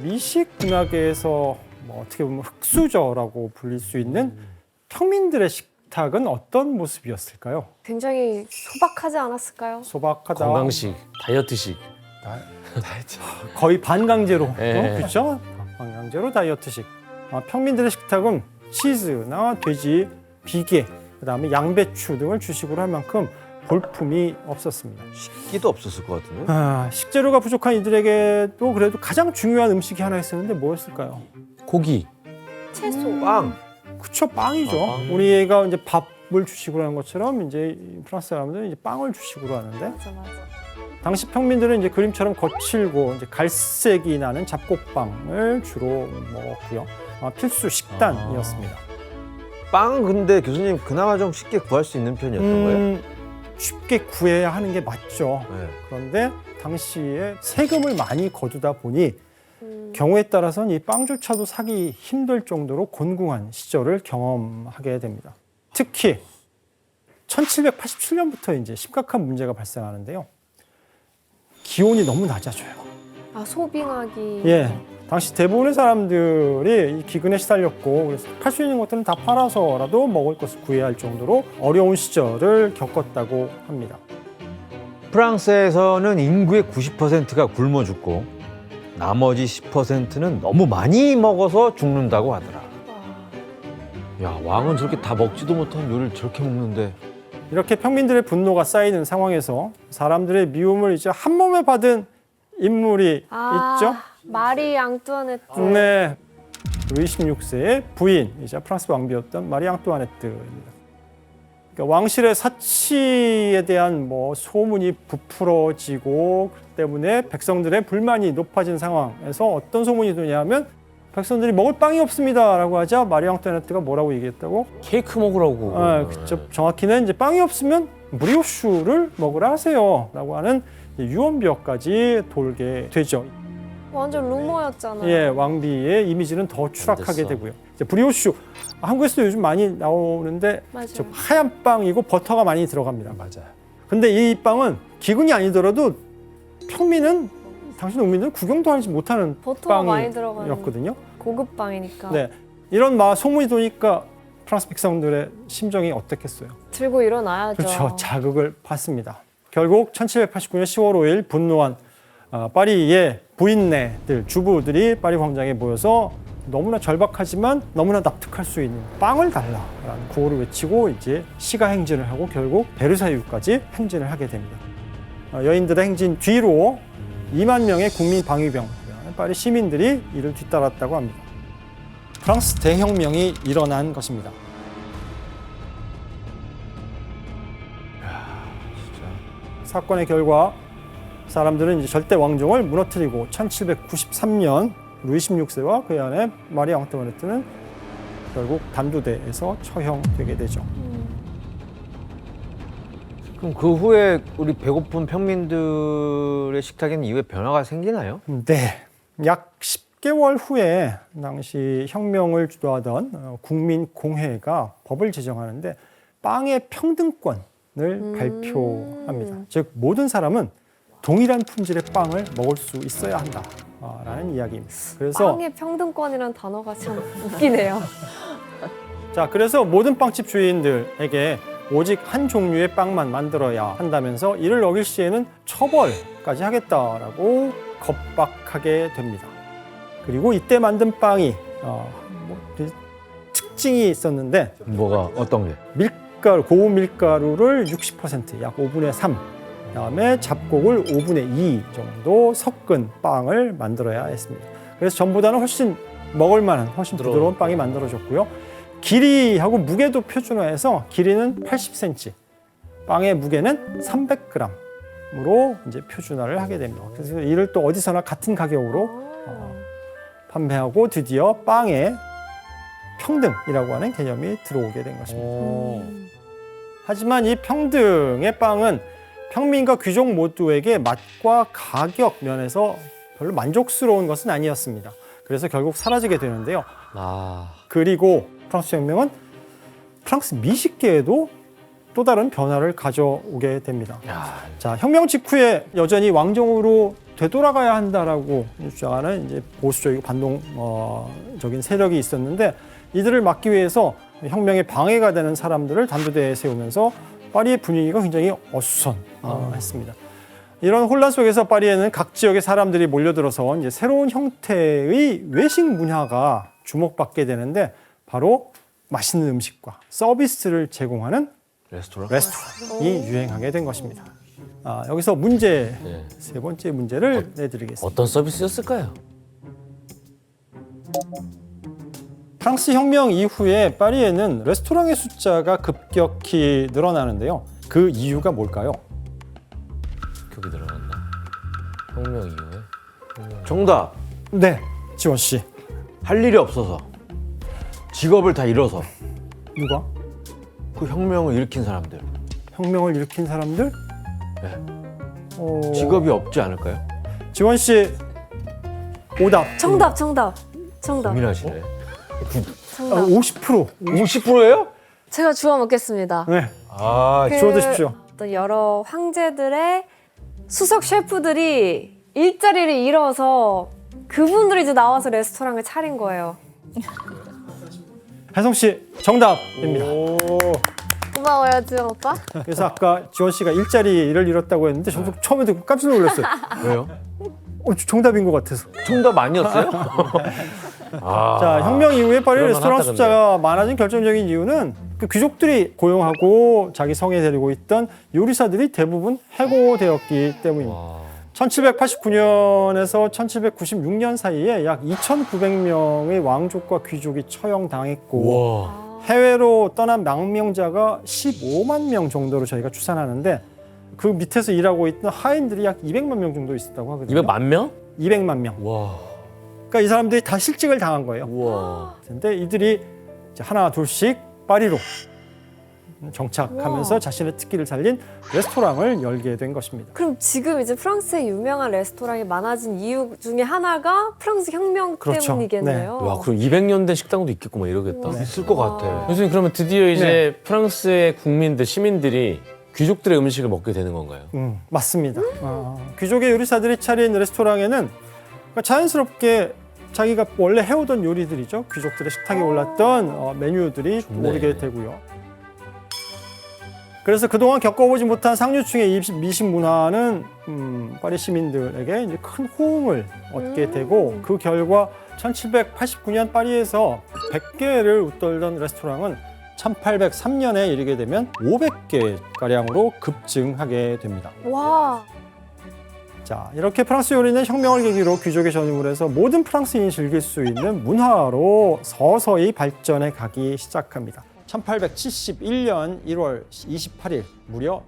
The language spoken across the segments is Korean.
미식 문화계에서 뭐 어떻게 보면 흑수저라고 불릴 수 있는 평민들의 식탁은 어떤 모습이었을까요? 굉장히 소박하지 않았을까요? 소박하다. 건강식, 다이어트식. 거의 반강제로. 예. 그렇죠? 반강제로 다이어트식. 평민들의 식탁은 치즈나 돼지, 비계, 그다음에 양배추 등을 주식으로 할 만큼 볼품이 없었습니다. 끼도 없었을 것 같은데. 식재료가 부족한 이들에게도 그래도 가장 중요한 음식이 하나 있었는데 뭐였을까요? 고기. 채소. 빵. 그쵸, 빵이죠. 빵. 우리가 이제 밥을 주식으로 하는 것처럼 이제 프랑스 사람들은 이제 빵을 주식으로 하는데 맞아. 당시 평민들은 이제 그림처럼 거칠고 이제 갈색이 나는 잡곡빵을 주로 먹었고요. 필수 식단이었습니다. 빵 근데 교수님 그나마 좀 쉽게 구할 수 있는 편이었던 거예요? 쉽게 구해야 하는 게 맞죠. 네. 그런데 당시에 세금을 많이 거두다 보니 경우에 따라서는 이 빵조차도 사기 힘들 정도로 곤궁한 시절을 경험하게 됩니다. 특히 1787년부터 이제 심각한 문제가 발생하는데요. 기온이 너무 낮아져요. 소빙하기. 예. 당시 대부분의 사람들이 이 기근에 시달렸고 그래서 할 수 있는 것들은 다 팔아서라도 먹을 것을 구해야 할 정도로 어려운 시절을 겪었다고 합니다. 프랑스에서는 인구의 90%가 굶어 죽고 나머지 10%는 너무 많이 먹어서 죽는다고 하더라. 야, 왕은 저렇게 다 먹지도 못한 요리를 저렇게 먹는데. 이렇게 평민들의 분노가 쌓이는 상황에서 사람들의 미움을 이제 한 몸에 받은 인물이 있죠. 마리 앙뚜아네트. 네, 루이 16세의 부인이자 프랑스 왕비였던 마리 앙뚜아네트입니다. 그러니까 왕실의 사치에 대한 뭐 소문이 부풀어지고 그 때문에 백성들의 불만이 높아진 상황에서 어떤 소문이 도냐면 백성들이 먹을 빵이 없습니다라고 하자 마리 앙뚜아네트가 뭐라고 얘기했다고? 케이크 먹으라고. 그렇죠. 정확히는 이제 빵이 없으면 브리오슈를 먹으라 하세요라고 하는 유언비어까지 돌게 되죠. 완전 루머였잖아요. 예, 왕비의 이미지는 더 추락하게 됐어. 되고요. 이제 브리오슈 한국에서도 요즘 많이 나오는데 맞아요. 저 하얀 빵이고 버터가 많이 들어갑니다. 맞아요. 근데 이 빵은 기근이 아니더라도 평민은 당시 농민들은 구경도 하지 못하는 버터가 많이 들어가는 빵이었거든요. 고급 빵이니까. 네, 이런 소문이 도니까 프랑스 백성들의 심정이 어땠겠어요? 들고 일어나야죠. 그렇죠. 자극을 받습니다. 결국 1789년 10월 5일 분노한 파리의 부인네들, 주부들이 파리 광장에 모여서 너무나 절박하지만 너무나 납득할 수 있는 빵을 달라라는 구호를 외치고 이제 시가 행진을 하고 결국 베르사유까지 행진을 하게 됩니다. 여인들의 행진 뒤로 2만 명의 국민 방위병, 파리 시민들이 이를 뒤따랐다고 합니다. 프랑스 대혁명이 일어난 것입니다. 사건의 결과 사람들은 이제 절대 왕정을 무너뜨리고 1793년 루이 16세와 그의 아내 마리 앙뚜아네트는 결국 단두대에서 처형되게 되죠. 그럼 그 후에 우리 배고픈 평민들의 식탁에는 이후에 변화가 생기나요? 네, 약 10개월 후에 당시 혁명을 주도하던 국민공회가 법을 제정하는데 빵의 평등권을 발표합니다. 즉 모든 사람은 동일한 품질의 빵을 먹을 수 있어야 한다라는 이야기입니다. 그래서 빵의 평등권이라는 단어가 참 웃기네요. 자, 그래서 모든 빵집 주인들에게 오직 한 종류의 빵만 만들어야 한다면서 이를 어길 시에는 처벌까지 하겠다라고 겁박하게 됩니다. 그리고 이때 만든 빵이 특징이 있었는데 뭐가 어떤 게? 밀가루, 고운 밀가루를 60%, 약 5분의 3, 그다음에 잡곡을 5분의 2 정도 섞은 빵을 만들어야 했습니다. 그래서 전보다는 훨씬 먹을 만한, 훨씬 부드러운 빵이 만들어졌고요. 길이하고 무게도 표준화해서 길이는 80cm, 빵의 무게는 300g으로 이제 표준화를 하게 됩니다. 그래서 이를 또 어디서나 같은 가격으로 판매하고 드디어 빵의 평등이라고 하는 개념이 들어오게 된 것입니다. 하지만 이 평등의 빵은 평민과 귀족 모두에게 맛과 가격 면에서 별로 만족스러운 것은 아니었습니다. 그래서 결국 사라지게 되는데요. 그리고 프랑스 혁명은 프랑스 미식계에도 또 다른 변화를 가져오게 됩니다. 자, 혁명 직후에 여전히 왕정으로 되돌아가야 한다라고 주장하는 이제 보수적이고 반동적인 세력이 있었는데 이들을 막기 위해서 혁명에 방해가 되는 사람들을 단두대에 세우면서 파리의 분위기가 굉장히 어수선했습니다. 이런 혼란 속에서 파리에는 각 지역의 사람들이 몰려들어서 이제 새로운 형태의 외식 문화가 주목받게 되는데 바로 맛있는 음식과 서비스를 제공하는 레스토랑이 유행하게 된 것입니다. 여기서 문제 네. 세 번째 문제를 내드리겠습니다. 어떤 서비스였을까요? 프랑스 혁명 이후에 파리에는 레스토랑의 숫자가 급격히 늘어나는데요. 그 이유가 뭘까요? 격이 늘어난다. 혁명 이후에. 정답. 네, 지원 씨. 할 일이 없어서. 직업을 다 잃어서. 누가? 그 혁명을 일으킨 사람들. 혁명을 일으킨 사람들? 네. 직업이 없지 않을까요? 지원 씨 오답. 정답. 고민하시네. 정답. 50%. 50%예요? 제가 주워 먹겠습니다. 네, 아, 주워 드십시오. 어떤 여러 황제들의 수석 셰프들이 일자리를 잃어서 그분들이 이제 나와서 레스토랑을 차린 거예요. 혜성 씨 정답입니다. 고마워요, 지원 오빠. 그래서 아까 지원 씨가 일자리를 잃었다고 했는데 저도 처음에 듣고 깜짝 놀랐어요. 왜요? 정답인 것 같아서. 정답 아니었어요? 자, 혁명 이후에 파리 그럴만 레스토랑 하다, 숫자가 많아진 결정적인 이유는 그 귀족들이 고용하고 자기 성에 데리고 있던 요리사들이 대부분 해고되었기 때문입니다. 와. 1789년에서 1796년 사이에 약 2,900명의 왕족과 귀족이 처형당했고 와. 해외로 떠난 망명자가 15만 명 정도로 저희가 추산하는데 그 밑에서 일하고 있던 하인들이 약 200만 명 정도 있었다고 하거든요. 200만 명? 200만 명. 와. 그러니까 이 사람들이 다 실직을 당한 거예요. 우와. 근데 이들이 이제 하나 둘씩 파리로 정착하면서 우와. 자신의 특기를 살린 레스토랑을 열게 된 것입니다. 그럼 지금 이제 프랑스에 유명한 레스토랑이 많아진 이유 중에 하나가 프랑스 혁명 그렇죠. 때문이겠네요. 와, 그럼 200년 된 식당도 있겠고 막 이러겠다. 우와. 있을 것 같아. 교수님 그러면 드디어 이제 프랑스의 국민들, 시민들이 귀족들의 음식을 먹게 되는 건가요? 맞습니다. 귀족의 요리사들이 차린 레스토랑에는 그러니까 자연스럽게 자기가 원래 해오던 요리들이죠. 귀족들의 식탁에 올랐던 메뉴들이 좋네. 오르게 되고요. 그래서 그동안 겪어보지 못한 상류층의 미식 문화는 파리 시민들에게 이제 큰 호응을 얻게 되고 그 결과 1789년 파리에서 100개를 웃돌던 레스토랑은 1803년에 이르게 되면 500개가량으로 급증하게 됩니다. 와. 자, 이렇게 프랑스 요리는 혁명을 계기로 귀족의 전임을 해서 모든 프랑스인이 즐길 수 있는 문화로 서서히 발전해 가기 시작합니다. 1871년 1월 28일 무려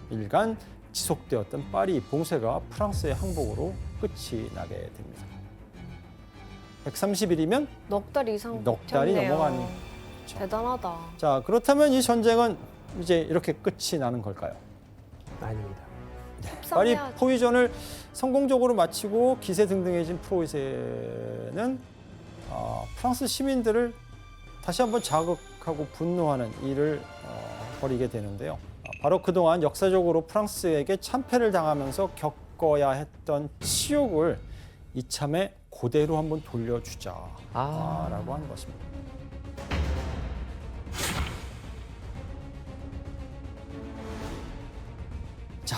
130일간 지속되었던 파리 봉쇄가 프랑스의 항복으로 끝이 나게 됩니다. 130일이면 넉 달 이상 넉 달이 버텼네요. 넘어가는. 대단하다. 자, 그렇다면 이 전쟁은 이제 이렇게 끝이 나는 걸까요? 아닙니다. 파리 협상해야죠. 포위전을 성공적으로 마치고 기세등등해진 프로이센은 프랑스 시민들을 다시 한번 자극하고 분노하는 일을 벌이게 되는데요. 바로 그동안 역사적으로 프랑스에게 참패를 당하면서 겪어야 했던 치욕을 이참에 그대로 한번 돌려주자라고 하는 것입니다. 자,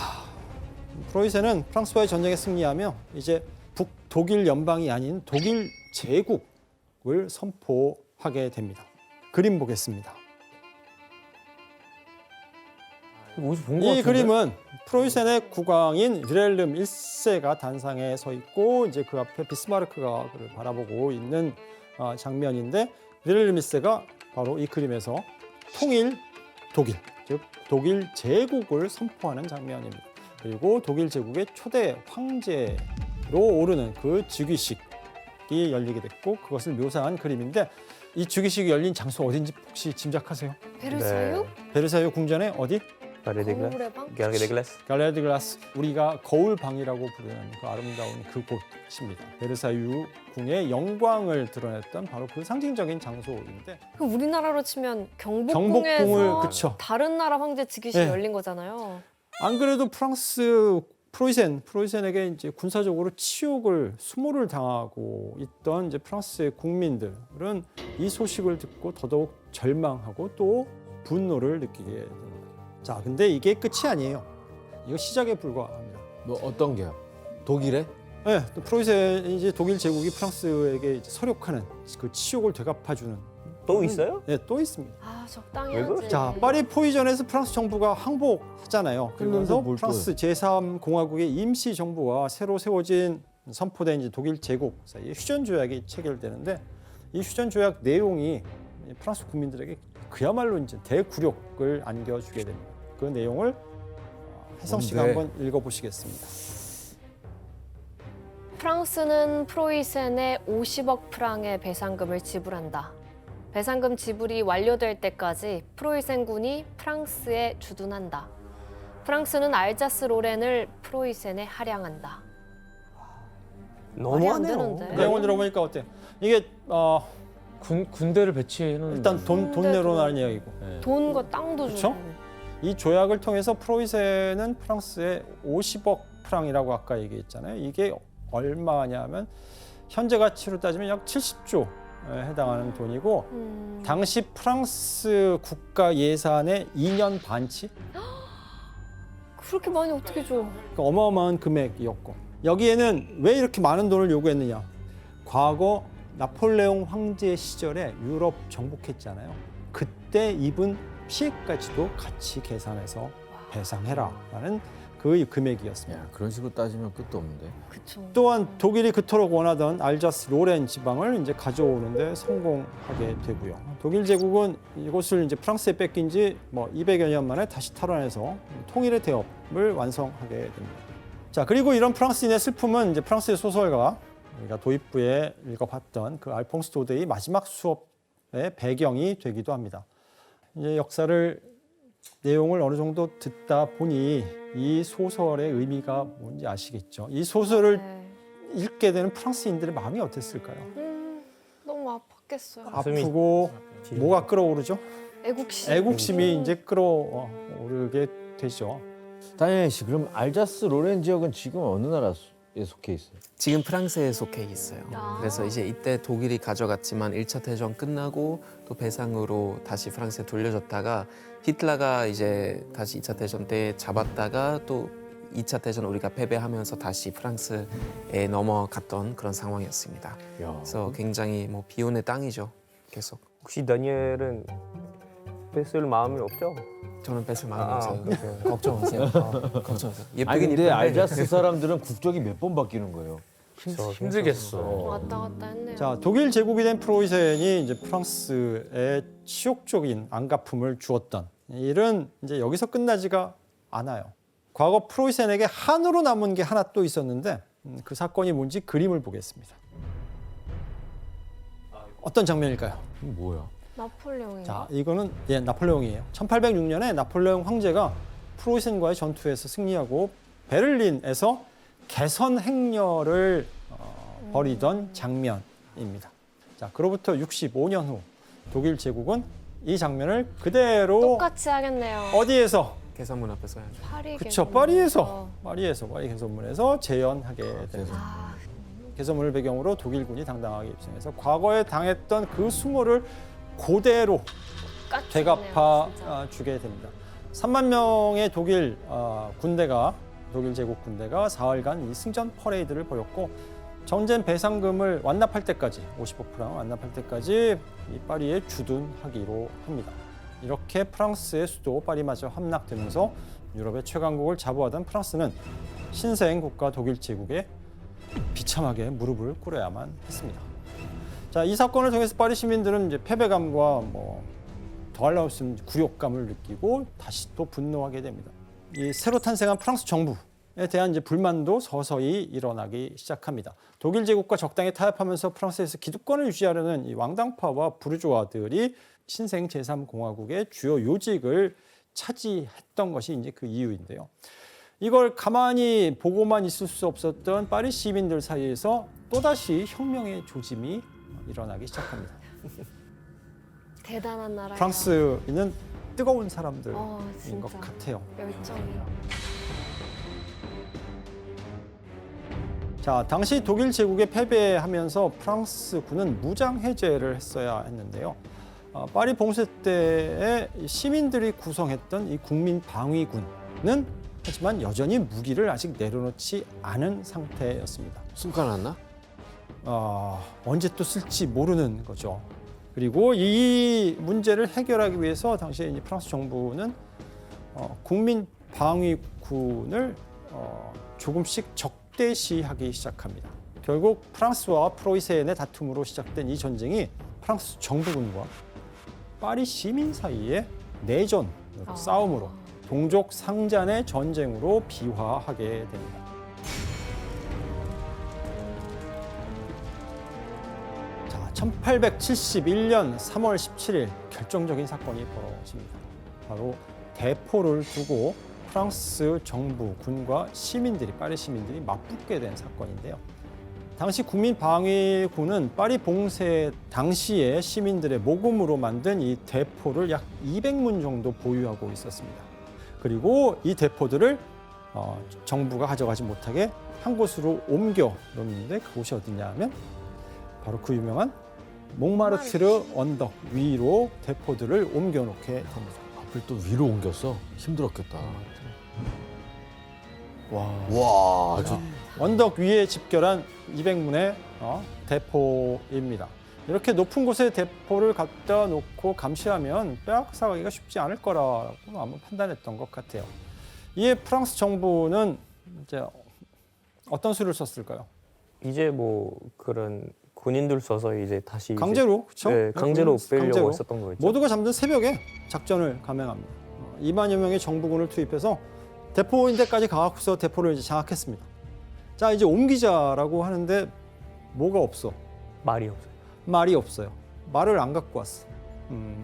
프로이센은 프랑스와의 전쟁에 승리하며 이제 북독일 연방이 아닌 독일 제국을 선포하게 됩니다. 그림 보겠습니다. 어디서 본것 이 같은데? 그림은 프로이센의 국왕인 윌헬름 1세가 단상에 서 있고 이제 그 앞에 비스마르크가 그를 바라보고 있는 장면인데 윌헬름 1세가 바로 이 그림에서 통일 독일, 즉 독일 제국을 선포하는 장면입니다. 그리고 독일 제국의 초대 황제로 오르는 그 즉위식이 열리게 됐고 그것을 묘사한 그림인데 이 즉위식이 열린 장소 어딘지 혹시 짐작하세요? 베르사유? 베르사유 궁전의 어디? 거울의 방? 갈레 드 글라스. 우리가 거울방이라고 부르는 그 아름다운 그곳입니다. 베르사유 궁의 영광을 드러냈던 바로 그 상징적인 장소인데 그럼 우리나라로 치면 경복궁을, 경복궁에서 그쵸. 다른 나라 황제 즉위식이 네. 열린 거잖아요. 안 그래도 프랑스 프로이센에게 이제 군사적으로 치욕을 수모를 당하고 있던 이제 프랑스의 국민들은 이 소식을 듣고 더더욱 절망하고 또 분노를 느끼게 됩니다. 자, 근데 이게 끝이 아니에요. 이거 시작에 불과합니다. 뭐 어떤 게요? 독일에? 네, 또 프로이센이 이제 독일 제국이 프랑스에게 이제 서력하는 그 치욕을 되갚아주는 또 있어요? 네, 또 있습니다. 아 적당히 왜 하지. 그러지? 자, 파리 포위전에서 프랑스 정부가 항복하잖아요. 그러면서 뭘 프랑스 제3공화국의 임시 정부와 새로 세워진 선포된 이제 독일 제국 사이에 휴전 조약이 체결되는데 이 휴전 조약 내용이 프랑스 국민들에게 그야말로 이제 대굴욕을 안겨주게 됩니다. 그 내용을 혜성 씨가 뭔데? 한번 읽어보시겠습니다. 프랑스는 프로이센에 50억 프랑의 배상금을 지불한다. 배상금 지불이 완료될 때까지 프로이센군이 프랑스에 주둔한다. 프랑스는 알자스 로렌을 프로이센에 할양한다. 말이 안 너무하네요. 되는데. 내용을 들어보니까 어때? 이게 군대를 배치해 놓는 일단 돈 내로라는 이야기고 돈과 땅도 그쵸? 주고. 이 조약을 통해서 프로이센은 프랑스의 50억 프랑이라고 아까 얘기했잖아요. 이게 얼마냐면 현재 가치로 따지면 약 70조에 해당하는 돈이고 당시 프랑스 국가 예산의 2년 반치? 그렇게 많이 어떻게 줘? 그러니까 어마어마한 금액이었고 여기에는 왜 이렇게 많은 돈을 요구했느냐? 과거 나폴레옹 황제 시절에 유럽 정복했잖아요. 그때 입은 피해까지도 같이 계산해서 배상해라라는 그 금액이었습니다. 야, 그런 식으로 따지면 끝도 없는데. 그쵸. 또한 독일이 그토록 원하던 알자스 로렌 지방을 이제 가져오는데 성공하게 되고요. 독일 제국은 이곳을 이제 프랑스에 뺏긴 지 뭐 200여 년 만에 다시 탈환해서 통일의 대업을 완성하게 됩니다. 자, 그리고 이런 프랑스인의 슬픔은 이제 프랑스의 소설가 우리가 도입부에 읽어봤던 그 알퐁스 도데의 마지막 수업의 배경이 되기도 합니다. 이제 역사를 내용을 어느 정도 듣다 보니 이 소설의 의미가 뭔지 아시겠죠? 이 소설을 네. 읽게 되는 프랑스인들의 마음이 어땠을까요? 너무 아팠겠어요. 아프고 뭐가 끌어오르죠? 애국심. 애국심이 이제 끌어오르게 되죠. 다니엘 씨, 그럼 알자스 로렌 지역은 지금 어느 나라에 속해 있어요? 지금 프랑스에 속해 있어요. 아. 그래서 이제 이때 독일이 가져갔지만 1차 대전 끝나고 또 배상으로 다시 프랑스에 돌려줬다가 히틀러가 이제 다시 2차 대전 때 잡았다가 또 2차 대전 우리가 패배하면서 다시 프랑스에 넘어갔던 그런 상황이었습니다. 야. 그래서 굉장히 뭐 비운의 땅이죠. 계속. 혹시 다니엘은 뺏을 마음이 없죠? 저는 뺏을 마음이 아, 없어요. 그렇구나. 걱정 마세요. 걱정 마세요. 아니 예쁘긴 근데 예쁜데 알자스 사람들은 국적이 몇 번 바뀌는 거예요? 힘들겠어. 왔다 갔다 했네요. 자, 독일 제국이 된 프로이센이 이제 프랑스에 치욕적인 안갚음을 주었던 일은 이제 여기서 끝나지가 않아요. 과거 프로이센에게 한으로 남은 게 하나 또 있었는데 그 사건이 뭔지 그림을 보겠습니다. 어떤 장면일까요? 이게 뭐야? 나폴레옹인가? 자, 이거는 나폴레옹이에요. 1806년에 나폴레옹 황제가 프로이센과의 전투에서 승리하고 베를린에서 개선 행렬을 벌이던 장면입니다. 자, 그로부터 65년 후 독일 제국은 이 장면을 그대로 똑같이 하겠네요. 어디에서? 계산문 앞에서 해야죠. 파리 그쵸, 개선문에서. 파리 개선문에서 재연하게 됩니다. 아, 개선문을 배경으로 독일군이 당당하게 입성해서 과거에 당했던 그 수모를 그대로 똑같이 되갚아 하네요, 진짜. 주게 됩니다. 3만 명의 독일 독일 제국 군대가 사흘간 이 승전 퍼레이드를 벌였고 전쟁 배상금을 완납할 때까지 50억 프랑 완납할 때까지 이 파리에 주둔하기로 합니다. 이렇게 프랑스의 수도 파리마저 함락되면서 유럽의 최강국을 자부하던 프랑스는 신생 국가 독일 제국에 비참하게 무릎을 꿇어야만 했습니다. 자, 이 사건을 통해서 파리 시민들은 이제 패배감과 더할 나위 없는 굴욕감을 느끼고 다시 또 분노하게 됩니다. 이 새로 탄생한 프랑스 정부에 대한 이제 불만도 서서히 일어나기 시작합니다. 독일 제국과 적당히 타협하면서 프랑스에서 기득권을 유지하려는 이 왕당파와 부르주아들이 신생 제3공화국의 주요 요직을 차지했던 것이 이제 그 이유인데요. 이걸 가만히 보고만 있을 수 없었던 파리 시민들 사이에서 또다시 혁명의 조짐이 일어나기 시작합니다. 대단한 나라예요. 프랑스인은 뜨거운 사람들인 진짜. 것 같아요. 열정이. 자, 당시 독일 제국에 패배하면서 프랑스군은 무장 해제를 했어야 했는데요. 파리 봉쇄 때에 시민들이 구성했던 이 국민 방위군은 하지만 여전히 무기를 아직 내려놓지 않은 상태였습니다. 숨가났나? 언제 또 쓸지 모르는 거죠. 그리고 이 문제를 해결하기 위해서 당시에 이제 프랑스 정부는 국민 방위군을 조금씩 적대시하기 시작합니다. 결국 프랑스와 프로이센의 다툼으로 시작된 이 전쟁이 프랑스 정부군과 파리 시민 사이의 내전, 싸움으로 동족 상잔의 전쟁으로 비화하게 됩니다. 자, 1871년 3월 17일 결정적인 사건이 벌어집니다. 바로 대포를 두고 프랑스 정부, 군과 시민들이, 파리 시민들이 맞붙게 된 사건인데요. 당시 국민방위군은 파리 봉쇄 당시에 시민들의 모금으로 만든 이 대포를 약 200문 정도 보유하고 있었습니다. 그리고 이 대포들을 정부가 가져가지 못하게 한 곳으로 옮겨 놓는데 그곳이 어디냐 하면 바로 그 유명한 몽마르트르 언덕 위로 대포들을 옮겨 놓게 됩니다. 앞을 또 위로 옮겼어? 힘들었겠다. 와, 아주 언덕 위에 집결한 200문의 대포입니다. 이렇게 높은 곳에 대포를 갖다 놓고 감시하면 빼앗아가기가 쉽지 않을 거라고 아마 판단했던 것 같아요. 이에 프랑스 정부는 이제 어떤 수를 썼을까요? 이제 뭐 그런 군인들 써서 이제 다시 강제로, 그렇죠? 네, 강제로 빼려고 강제로. 했었던 거였죠. 모두가 잠든 새벽에 작전을 감행합니다. 2만여 명의 정부군을 투입해서 대포인데까지 가고서 대포를 이제 장악했습니다. 자, 이제 옮기자라고 하는데 뭐가 없어? 말이 없어요. 말이 없어요. 말을 안 갖고 왔어.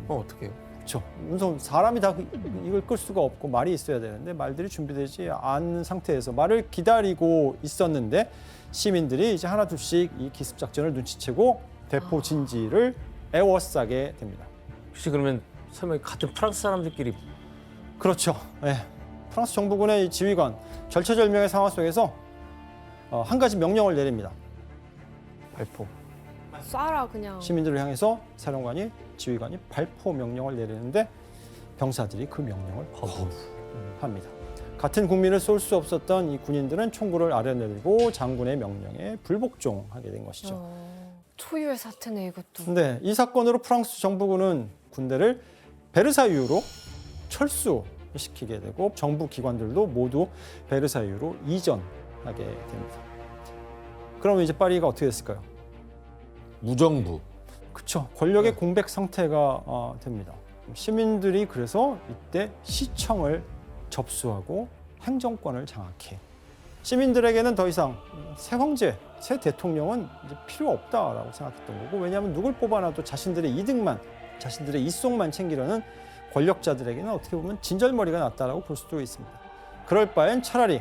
어떻게 해요? 그렇죠. 우선 사람이 다 이걸 끌 수가 없고 말이 있어야 되는데 말들이 준비되지 않은 상태에서 말을 기다리고 있었는데 시민들이 이제 하나둘씩 이 기습 작전을 눈치채고 대포 진지를 에워싸게 됩니다. 혹시 그러면 설마 같은 프랑스 사람들끼리 그렇죠. 네. 프랑스 정부군의 이 지휘관 절체절명의 상황 속에서 한 가지 명령을 내립니다. 발포. 쏴라 그냥. 시민들을 향해서 사령관이 지휘관이 발포 명령을 내리는데 병사들이 그 명령을 거부합니다. 같은 국민을 쏠 수 없었던 이 군인들은 총구를 아래내리고 장군의 명령에 불복종하게 된 것이죠. 초유의 사태네 이것도. 근데 이 사건으로 프랑스 정부군은 군대를 베르사유로 철수시키게 되고 정부 기관들도 모두 베르사유로 이전하게 됩니다. 그러면 이제 파리가 어떻게 됐을까요? 무정부. 그렇죠. 권력의 공백 상태가 됩니다. 시민들이 그래서 이때 시청을 접수하고 행정권을 장악해. 시민들에게는 더 이상 새 황제, 새 대통령은 이제 필요 없다라고 생각했던 거고, 왜냐하면 누굴 뽑아놔도 자신들의 이득만, 자신들의 이속만 챙기려는 권력자들에게는 어떻게 보면 진절머리가 났다라고 볼 수도 있습니다. 그럴 바엔 차라리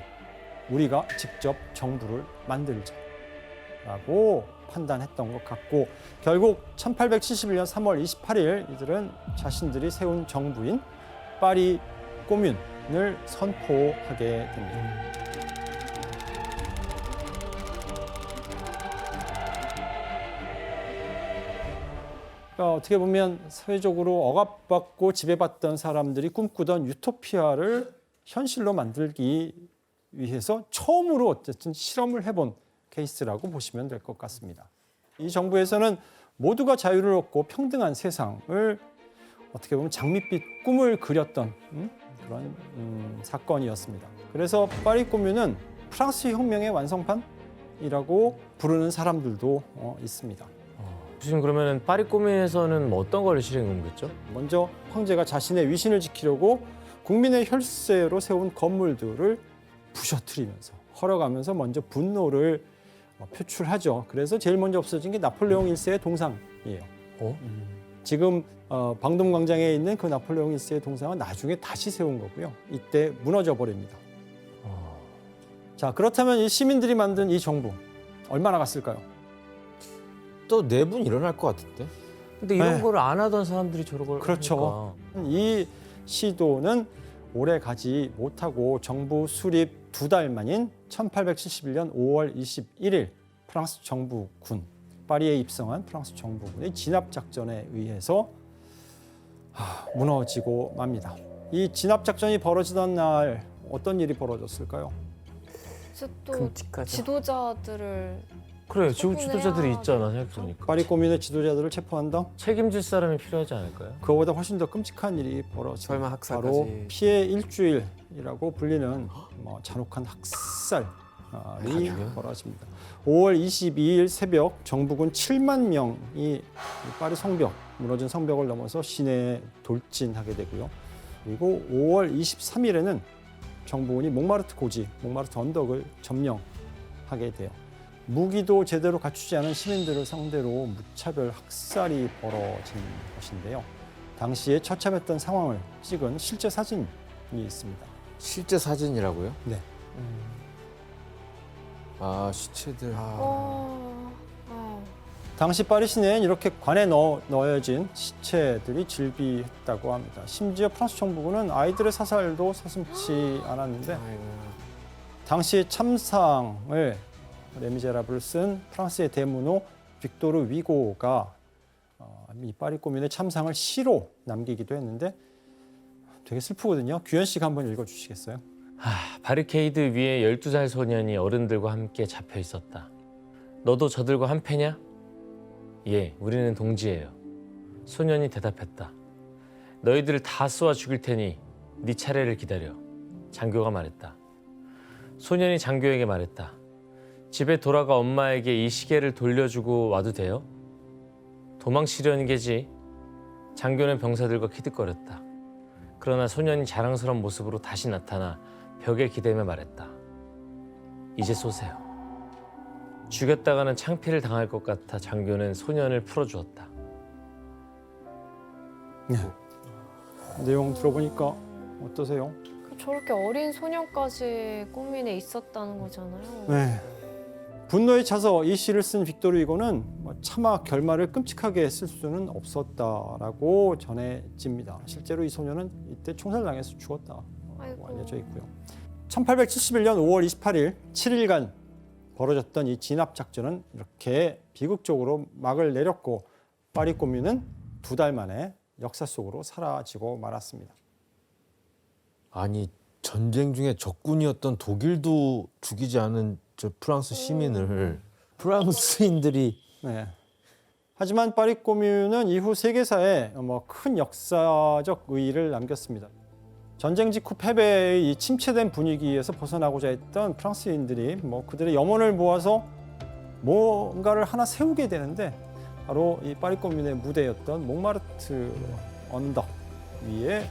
우리가 직접 정부를 만들자라고 판단했던 것 같고, 결국 1871년 3월 28일 이들은 자신들이 세운 정부인 파리 꼬뮌을 선포하게 됩니다. 그러니까 어떻게 보면 사회적으로 억압받고 지배받던 사람들이 꿈꾸던 유토피아를 현실로 만들기 위해서 처음으로 어쨌든 실험을 해본 케이스라고 보시면 될 것 같습니다. 이 정부에서는 모두가 자유를 얻고 평등한 세상을 어떻게 보면 장밋빛 꿈을 그렸던 그런 사건이었습니다. 그래서 파리 꼬뮌은 프랑스 혁명의 완성판이라고 부르는 사람들도 있습니다. 지금 그러면 파리 꼬뮌에서는 뭐 어떤 걸 실행 옮겼죠? 먼저 황제가 자신의 위신을 지키려고 국민의 혈세로 세운 건물들을 부셔뜨리면서 헐어가면서 먼저 분노를 표출하죠. 그래서 제일 먼저 없어진 게 나폴레옹 1세의 동상이에요. 지금 방돔광장에 있는 그 나폴레옹 1세의 동상은 나중에 다시 세운 거고요. 이때 무너져 버립니다. 자, 그렇다면 이 시민들이 만든 이 정부 얼마나 갔을까요? 또 내분 일어날 것 같은데? 근데 이런 네. 거를 안 하던 사람들이 저런 걸 그렇죠. 하니까. 이 시도는 오래 가지 못하고 정부 수립 두 달 만인 1871년 5월 21일 프랑스 정부군, 파리에 입성한 프랑스 정부군의 진압작전에 의해서 무너지고 맙니다. 이 진압작전이 벌어지던 날 어떤 일이 벌어졌을까요? 이제 또 끔찍하죠. 지도자들을 그래, 지금 처분해야 지도자들이 있잖아, 생각해보니까. 파리 고민의 지도자들을 체포한다? 책임질 사람이 필요하지 않을까요? 그거보다 훨씬 더 끔찍한 일이 벌어집니다. 설마 바로 학살까지. 피해 일주일이라고 불리는 잔혹한 학살이 벌어집니다. 5월 22일 새벽 정부군 7만 명이 이 파리 성벽, 무너진 성벽을 넘어서 시내에 돌진하게 되고요. 그리고 5월 23일에는 정부군이 몽마르트 고지, 몽마르트 언덕을 점령하게 돼요. 무기도 제대로 갖추지 않은 시민들을 상대로 무차별 학살이 벌어진 것인데요. 당시에 처참했던 상황을 찍은 실제 사진이 있습니다. 실제 사진이라고요? 네. 아, 시체들. 당시 파리 시내엔 이렇게 관에 넣어진 시체들이 질비했다고 합니다. 심지어 프랑스 정부군은 아이들의 사살도 서슴지 않았는데 당시의 참상을 레미제라블을 쓴 프랑스의 대문호 빅토르 위고가 이 파리 고민의 참상을 시로 남기기도 했는데 되게 슬프거든요. 규현 씨가 한번 읽어주시겠어요? 바리케이드 위에 12살 소년이 어른들과 함께 잡혀 있었다. 너도 저들과 한패냐? 예, 우리는 동지예요. 소년이 대답했다. 너희들을 다 쏘아 죽일 테니 네 차례를 기다려. 장교가 말했다. 소년이 장교에게 말했다. 집에 돌아가 엄마에게 이 시계를 돌려주고 와도 돼요? 도망치려는 게지. 장교는 병사들과 키득거렸다. 그러나 소년이 자랑스러운 모습으로 다시 나타나 벽에 기대며 말했다. 이제 쏘세요. 죽였다가는 창피를 당할 것 같아 장교는 소년을 풀어주었다. 내용 들어보니까 어떠세요? 저렇게 어린 소년까지 고민에 있었다는 거잖아요. 네. 분노에 차서 이 시를 쓴 빅토르 위고는 차마 결말을 끔찍하게 쓸 수는 없었다라고 전해집니다. 실제로 이 소년은 이때 총살당해서 죽었다고 아이고. 알려져 있고요. 1871년 5월 28일 7일간 벌어졌던 이 진압작전은 이렇게 비극적으로 막을 내렸고 파리 꼬뮌은 두 달 만에 역사 속으로 사라지고 말았습니다. 아니, 전쟁 중에 적군이었던 독일도 죽이지 않은 저 프랑스 시민을 프랑스인들이 네. 하지만 파리 꼬뮌은 이후 세계사에 큰 역사적 의의를 남겼습니다. 전쟁 직후 패배의 이 침체된 분위기에서 벗어나고자 했던 프랑스인들이 그들의 염원을 모아서 뭔가를 하나 세우게 되는데 바로 이 파리 꼬뮌의 무대였던 몽마르트 언덕 위에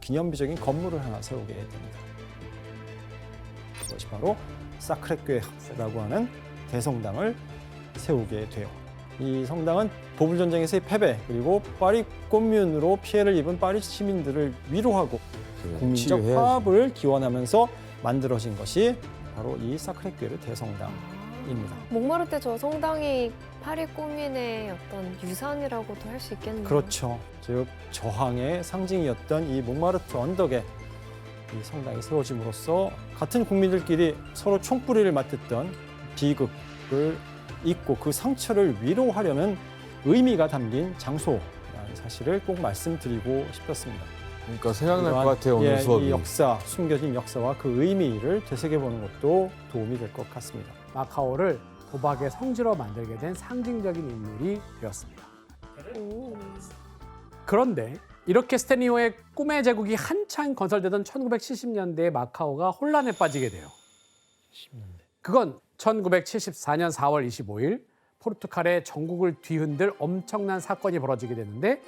기념비적인 건물을 하나 세우게 됩니다. 그것이 바로 사크레교회라고 하는 대성당을 세우게 돼요. 이 성당은 보불 전쟁에서의 패배 그리고 파리 꼬뮌으로 피해를 입은 파리 시민들을 위로하고 국민적 치료해야지. 화합을 기원하면서 만들어진 것이 바로 이 사크레교회 대성당입니다. 몽마르트 저 성당이 파리 꼬민의 어떤 유산이라고도 할 수 있겠네요. 그렇죠. 즉 저항의 상징이었던 이 몽마르트 언덕에 이 성당이 세워짐으로써 같은 국민들끼리 서로 총뿌리를 맞댔던 비극을 잊고 그 상처를 위로하려는 의미가 담긴 장소라는 사실을 꼭 말씀드리고 싶었습니다. 그러니까 생각날 것 이러한, 같아요, 오늘 수업이. 이 역사, 숨겨진 역사와 그 의미를 되새겨보는 것도 도움이 될 것 같습니다. 마카오를 도박의 성지로 만들게 된 상징적인 인물이 되었습니다. 그런데 이렇게 스탠리오의 꿈의 제국이 한창 건설되던 1970년대에 마카오가 혼란에 빠지게 돼요. 그건 1974년 4월 25일 포르투갈의 전국을 뒤흔들 엄청난 사건이 벌어지게 되는데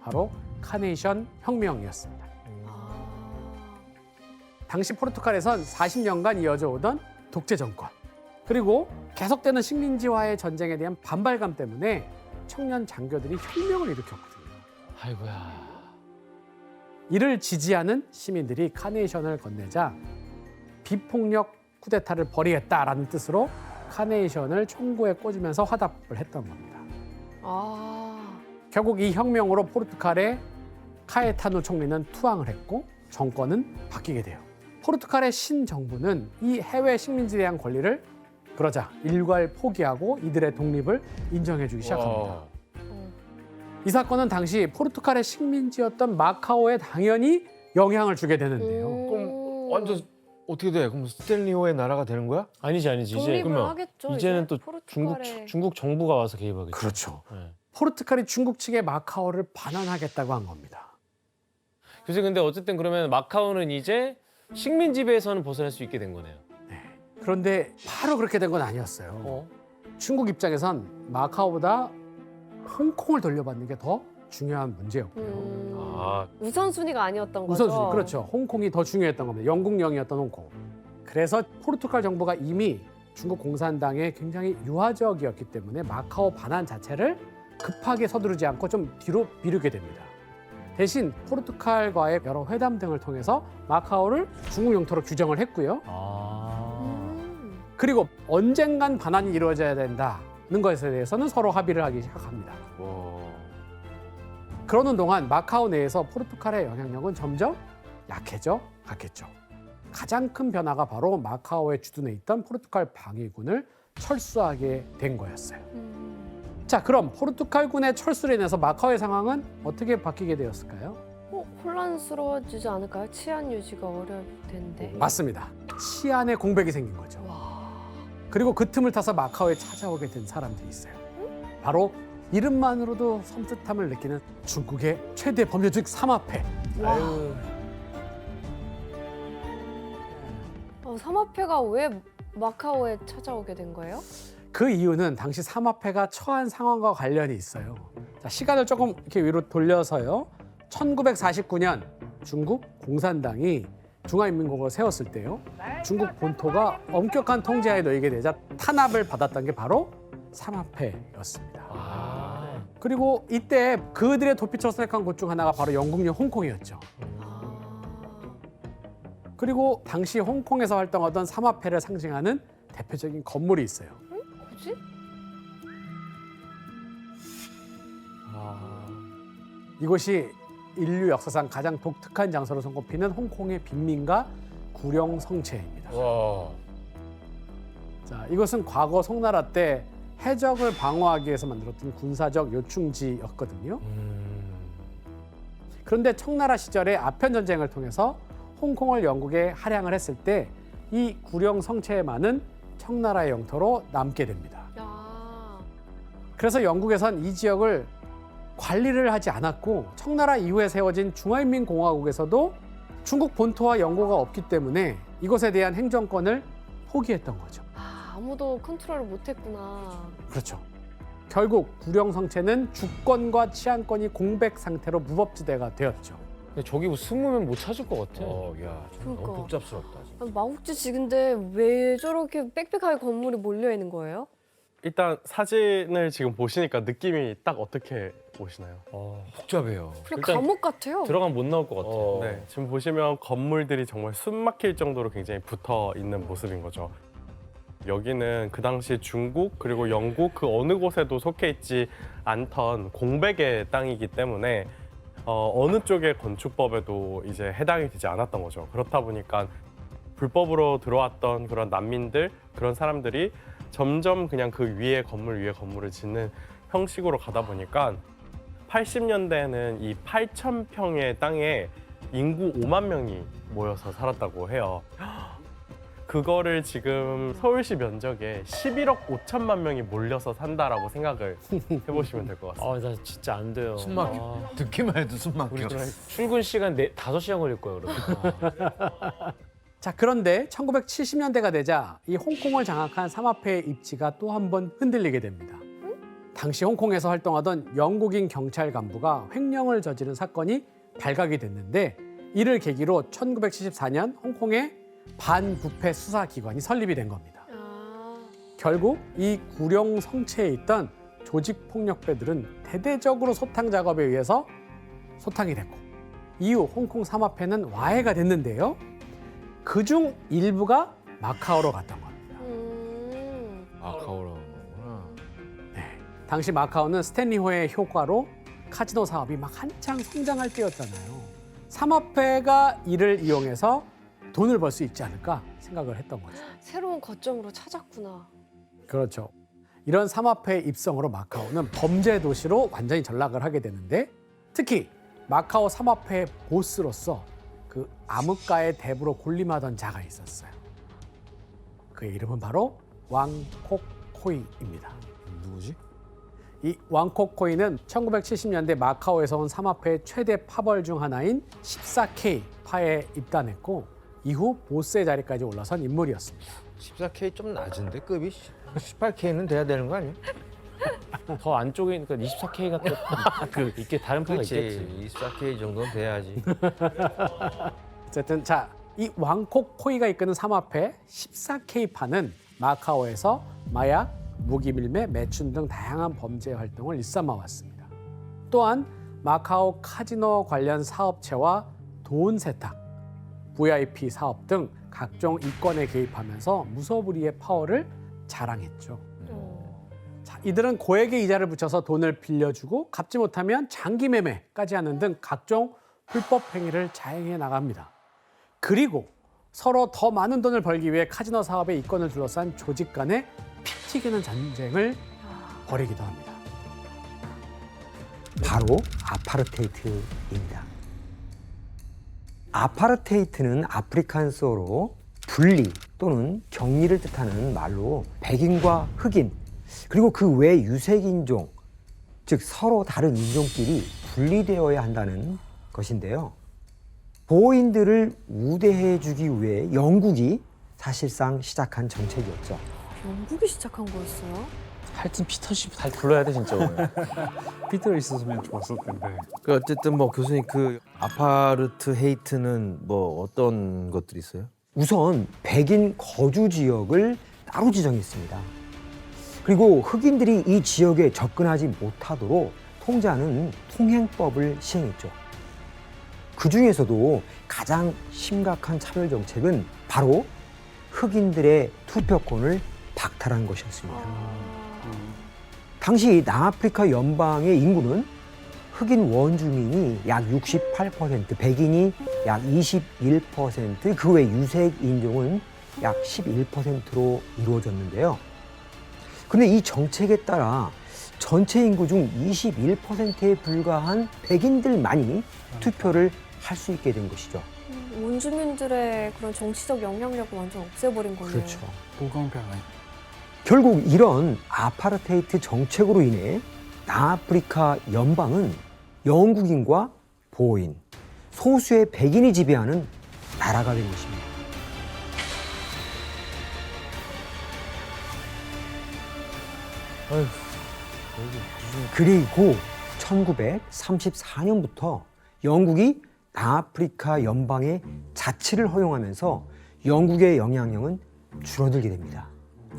바로 카네이션 혁명이었습니다. 당시 포르투갈에선 40년간 이어져 오던 독재 정권 그리고 계속되는 식민지화의 전쟁에 대한 반발감 때문에 청년 장교들이 혁명을 일으켰거든요. 아이고야. 이를 지지하는 시민들이 카네이션을 건네자 비폭력 쿠데타를 벌이겠다라는 뜻으로 카네이션을 총구에 꽂으면서 화답을 했던 겁니다. 결국 이 혁명으로 포르투갈의 카에타노 총리는 투항을 했고 정권은 바뀌게 돼요. 포르투갈의 신정부는 이 해외 식민지에 대한 권리를 그러자 일괄 포기하고 이들의 독립을 인정해주기 시작합니다. 이 사건은 당시 포르투갈의 식민지였던 마카오에 당연히 영향을 주게 되는데요. 그럼 완전 어떻게 돼? 그럼 스탠리호의 나라가 되는 거야? 아니지. 이제 독립을 그러면 하겠죠. 이제는 이제 또 포르투갈의- 중국 정부가 와서 개입하겠죠. 그렇죠. 네. 포르투갈이 중국 측의 마카오를 반환하겠다고 한 겁니다. 그래서 근데 어쨌든 그러면 마카오는 이제 식민 지배에서는 벗어날 수 있게 된 거네요. 그런데 바로 그렇게 된 건 아니었어요. 중국 입장에선 마카오보다 홍콩을 돌려받는 게 더 중요한 문제였고요. 아, 우선순위가 아니었던 거죠. 우선순위 그렇죠. 홍콩이 더 중요했던 겁니다. 영국령이었던 홍콩. 그래서 포르투갈 정부가 이미 중국 공산당에 굉장히 유화적이었기 때문에 마카오 반환 자체를 급하게 서두르지 않고 좀 뒤로 미루게 됩니다. 대신 포르투갈과의 여러 회담 등을 통해서 마카오를 중국 영토로 규정을 했고요. 그리고 언젠간 반환이 이루어져야 된다는 것에 대해서는 서로 합의를 하기 시작합니다. 그러는 동안 마카오 내에서 포르투갈의 영향력은 점점 약해졌죠. 가장 큰 변화가 바로 마카오에 주둔해 있던 포르투갈 방위군을 철수하게 된 거였어요. 자, 그럼 포르투갈군의 철수로 인해서 마카오의 상황은 어떻게 바뀌게 되었을까요? 혼란스러워지지 않을까요? 치안 유지가 어려울 텐데. 맞습니다. 치안에 공백이 생긴 거죠. 그리고 그 틈을 타서 마카오에 찾아오게 된 사람들이 있어요. 바로 이름만으로도 섬뜩함을 느끼는 중국의 최대 범죄 삼합회. 삼합회가 왜 마카오에 찾아오게 된 거예요? 그 이유는 당시 삼합회가 처한 상황과 관련이 있어요. 자, 시간을 조금 이렇게 위로 돌려서요. 1949년 중국 공산당이 중화인민공화국을 세웠을 때요. 중국 본토가 엄격한 통제하에 놓이게 되자 탄압을 받았던 게 바로 삼합회였습니다. 그리고 이때 그들의 도피처로 선택한 곳 중 하나가 바로 영국령 홍콩이었죠. 그리고 당시 홍콩에서 활동하던 삼합회를 상징하는 대표적인 건물이 있어요. 뭐지? 이곳이 인류 역사상 가장 독특한 장소로 손꼽히는 홍콩의 빈민가 구령 성체입니다. 자, 이것은 과거 송나라 때 해적을 방어하기 위해서 만들었던 군사적 요충지였거든요. 그런데 청나라 시절에 아편 전쟁을 통해서 홍콩을 영국에 할양을 했을 때 이 구령 성체만은 청나라의 영토로 남게 됩니다. 그래서 영국에선 이 지역을 관리를 하지 않았고 청나라 이후에 세워진 중화인민공화국에서도 중국 본토와 연고가 없기 때문에 이것에 대한 행정권을 포기했던 거죠. 아무도 컨트롤을 못했구나. 그렇죠. 결국 구령 성체는 주권과 치안권이 공백 상태로 무법지대가 되었죠. 근데 저기 뭐 숨으면 못 찾을 것 같아. 야, 좀 그러니까. 너무 복잡스럽다. 마국지 근데 왜 저렇게 빽빽하게 건물이 몰려 있는 거예요? 일단 사진을 지금 보시니까 느낌이 딱 어떻게 오시나요? 복잡해요. 그냥 일단 감옥 같아요. 들어가면 못 나올 것 같아. 네, 지금 보시면 건물들이 정말 숨 막힐 정도로 굉장히 붙어 있는 모습인 거죠. 여기는 그 당시 중국 그리고 영국 그 어느 곳에도 속해 있지 않던 공백의 땅이기 때문에 어느 쪽의 건축법에도 이제 해당이 되지 않았던 거죠. 그렇다 보니까 불법으로 들어왔던 그런 난민들, 그런 사람들이 점점 그냥 그 위에 건물을 짓는 형식으로 가다 보니까 80년대에는 이 8,000평의 땅에 인구 5만 명이 모여서 살았다고 해요. 그거를 지금 서울시 면적에 11억 5천만 명이 몰려서 산다라고 생각을 해보시면 될 것 같습니다. 나 진짜 안 돼요. 숨 막혀. 듣기만 해도 숨 막혀. 우리 출근 시간 5시간 걸릴 거예요, 그러면. 자, 그런데 1970년대가 되자 이 홍콩을 장악한 삼합회의 입지가 또 한 번 흔들리게 됩니다. 당시 홍콩에서 활동하던 영국인 경찰 간부가 횡령을 저지른 사건이 발각이 됐는데 이를 계기로 1974년 홍콩에 반부패 수사기관이 설립이 된 겁니다. 결국 이 구령 성체에 있던 조직폭력배들은 대대적으로 소탕 작업에 의해서 소탕이 됐고 이후 홍콩 삼합회는 와해가 됐는데요. 그중 일부가 마카오로 갔던 겁니다. 마카오로 간 거구나. 당시 마카오는 스탠리호의 효과로 카지노 사업이 막 한창 성장할 때였잖아요. 삼합회가 이를 이용해서 돈을 벌 수 있지 않을까 생각을 했던 거죠. 새로운 거점으로 찾았구나. 그렇죠. 이런 삼합회 입성으로 마카오는 범죄 도시로 완전히 전락을 하게 되는데 특히 마카오 삼합회 보스로서 그 암흑가의 대부로 군림하던 자가 있었어요. 그의 이름은 바로 왕콕코이입니다. 누구지? 이 왕콕코이는 1970년대 마카오에서 온 삼합회의 최대 파벌 중 하나인 14K 파에 입단했고 이후 보스의 자리까지 올라선 인물이었습니다. 14K 좀 낮은데 급이 18K는 돼야 되는 거 아니야? 더 안쪽이니까 24K가 그 있게 다른 파가 있겠지. 24K 정도는 돼야지. 어쨌든 자, 이 왕콕코이가 이끄는 삼합회 14K파는 마카오에서 마약, 무기 밀매, 매춘 등 다양한 범죄 활동을 일삼아 왔습니다. 또한 마카오 카지노 관련 사업체와 돈 세탁, VIP 사업 등 각종 이권에 개입하면서 무소불위의 파워를 자랑했죠. 자, 이들은 고액의 이자를 붙여서 돈을 빌려주고 갚지 못하면 장기 매매까지 하는 등 각종 불법 행위를 자행해 나갑니다. 그리고 서로 더 많은 돈을 벌기 위해 카지노 사업의 이권을 둘러싼 조직 간의 피 튀기는 전쟁을 벌이기도 합니다. 바로 아파르테이트입니다. 아파르테이트는 아프리칸어로 분리 또는 격리를 뜻하는 말로 백인과 흑인 그리고 그 외 유색인종, 즉 서로 다른 인종끼리 분리되어야 한다는 것인데요. 보호인들을 우대해주기 위해 영국이 사실상 시작한 정책이었죠. 영국이 시작한 거였어요? 하여튼 피터십 다 불러야 돼 진짜 오늘. 피터 있었으면 좋았을 텐데. 그 어쨌든 뭐 교수님 그 아파르트 헤이트는 뭐 어떤 것들이 있어요? 우선 백인 거주 지역을 따로 지정했습니다. 그리고 흑인들이 이 지역에 접근하지 못하도록 통제하는 통행법을 시행했죠. 그 중에서도 가장 심각한 차별 정책은 바로 흑인들의 투표권을 박탈한 것이었습니다. 당시 남아프리카 연방의 인구는 흑인 원주민이 약 68%, 백인이 약 21%, 그 외 유색 인종은 약 11%로 이루어졌는데요. 근데 이 정책에 따라 전체 인구 중 21%에 불과한 백인들만이 투표를 할 수 있게 된 것이죠. 원주민들의 그런 정치적 영향력을 완전 없애버린 거네요. 그렇죠. 불공평해. 결국 이런 아파르테이트 정책으로 인해 남아프리카 연방은 영국인과 보호인, 소수의 백인이 지배하는 나라가 된 것입니다. 그리고 1934년부터 영국이 남아프리카 연방의 자치를 허용하면서 영국의 영향력은 줄어들게 됩니다.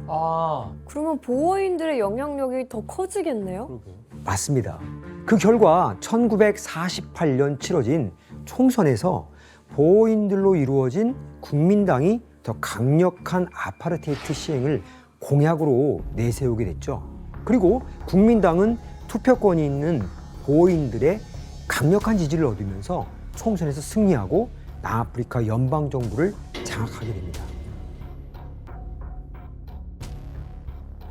아, 그러면 보호인들의 영향력이 더 커지겠네요? 맞습니다. 그 결과 1948년 치러진 총선에서 보호인들로 이루어진 국민당이 더 강력한 아파르테이트 시행을 공약으로 내세우게 됐죠. 그리고 국민당은 투표권이 있는 보호인들의 강력한 지지를 얻으면서 총선에서 승리하고 남아프리카 연방정부를 장악하게 됩니다.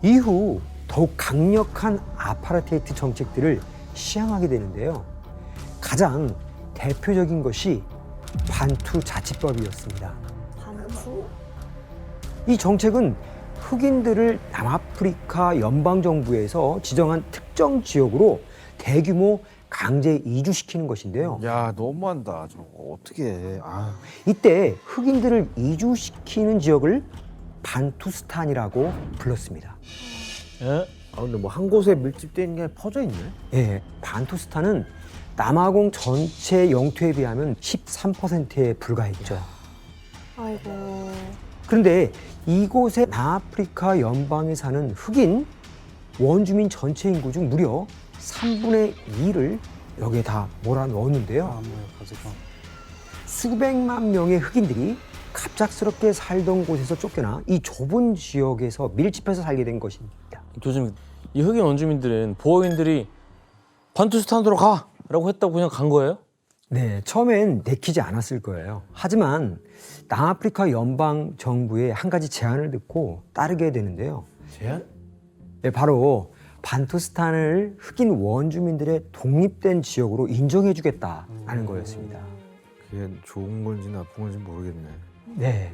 이후 더욱 강력한 아파르테이트 정책들을 시행하게 되는데요. 가장 대표적인 것이 반투 자치법이었습니다. 반투? 이 정책은 흑인들을 남아프리카 연방정부에서 지정한 특정 지역으로 대규모 강제 이주시키는 것인데요. 야 너무한다. 저거 어떻게 해? 아. 이때 흑인들을 이주시키는 지역을 반투스탄이라고 불렀습니다. 예? 아 근데 뭐 한 곳에 밀집돼 있는 게 퍼져 있네. 예, 반투스탄은 남아공 전체 영토에 비하면 13%에 불과했죠. 아이고. 그런데 이곳에 남아프리카 연방에 사는 흑인 원주민 전체 인구 중 무려 3분의 2를 여기에 다 몰아넣었는데요. 아, 뭐야, 가지고. 수백만 명의 흑인들이 갑작스럽게 살던 곳에서 쫓겨나 이 좁은 지역에서 밀집해서 살게 된 것입니다. 교수님, 이 흑인 원주민들은 보호인들이 반투스탄으로 가라고 했다고 그냥 간 거예요? 네, 처음엔 내키지 않았을 거예요. 하지만 남아프리카 연방 정부의 한 가지 제안을 듣고 따르게 되는데요. 제안? 네, 바로 반투스탄을 흑인 원주민들의 독립된 지역으로 인정해주겠다라는 거였습니다. 그게 좋은 건지 나쁜 건지 모르겠네. 네,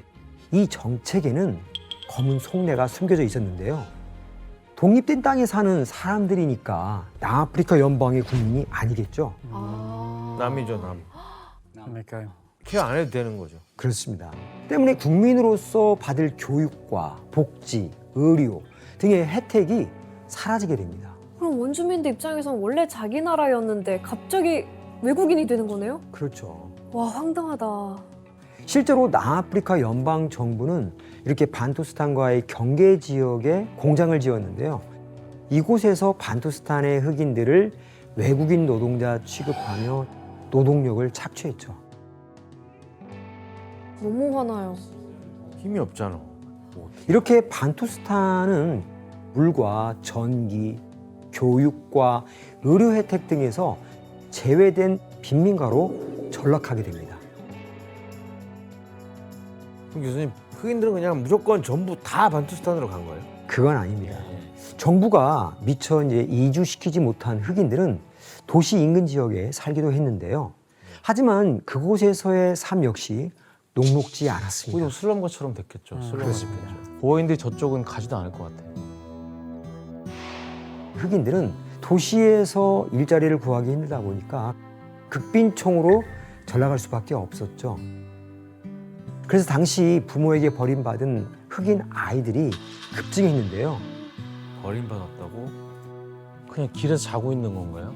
이 정책에는 검은 속내가 숨겨져 있었는데요. 독립된 땅에 사는 사람들이니까 남아프리카 연방의 국민이 아니겠죠. 남이죠, 남. 그러니까요. 케어 안 해도 되는 거죠. 그렇습니다. 때문에 국민으로서 받을 교육과 복지, 의료 등의 혜택이 사라지게 됩니다. 그럼 원주민들 입장에선 원래 자기 나라였는데 갑자기 외국인이 되는 거네요? 그렇죠. 와, 황당하다. 실제로 남아프리카 연방 정부는 이렇게 반투스탄과의 경계 지역에 공장을 지었는데요. 이곳에서 반투스탄의 흑인들을 외국인 노동자 취급하며 노동력을 착취했죠. 너무 화나요. 힘이 없잖아. 이렇게 반투스탄은 물과 전기, 교육과 의료 혜택 등에서 제외된 빈민가로 전락하게 됩니다. 그럼 교수님, 흑인들은 그냥 무조건 전부 다 반투스탄으로 간 거예요? 그건 아닙니다. 정부가 미처 이제 이주시키지 못한 흑인들은 도시 인근 지역에 살기도 했는데요. 하지만 그곳에서의 삶 역시 녹록지 않았습니다. 거의 슬럼가처럼 됐겠죠. 슬럼가 그렇습니다. 됐겠죠. 보호인들이 저쪽은 가지도 않을 것 같아요. 흑인들은 도시에서 일자리를 구하기 힘들다 보니까 극빈총으로 전락할 수밖에 없었죠. 그래서 당시 부모에게 버림받은 흑인 아이들이 급증했는데요. 버림받았다고? 그냥 길에서 자고 있는 건가요?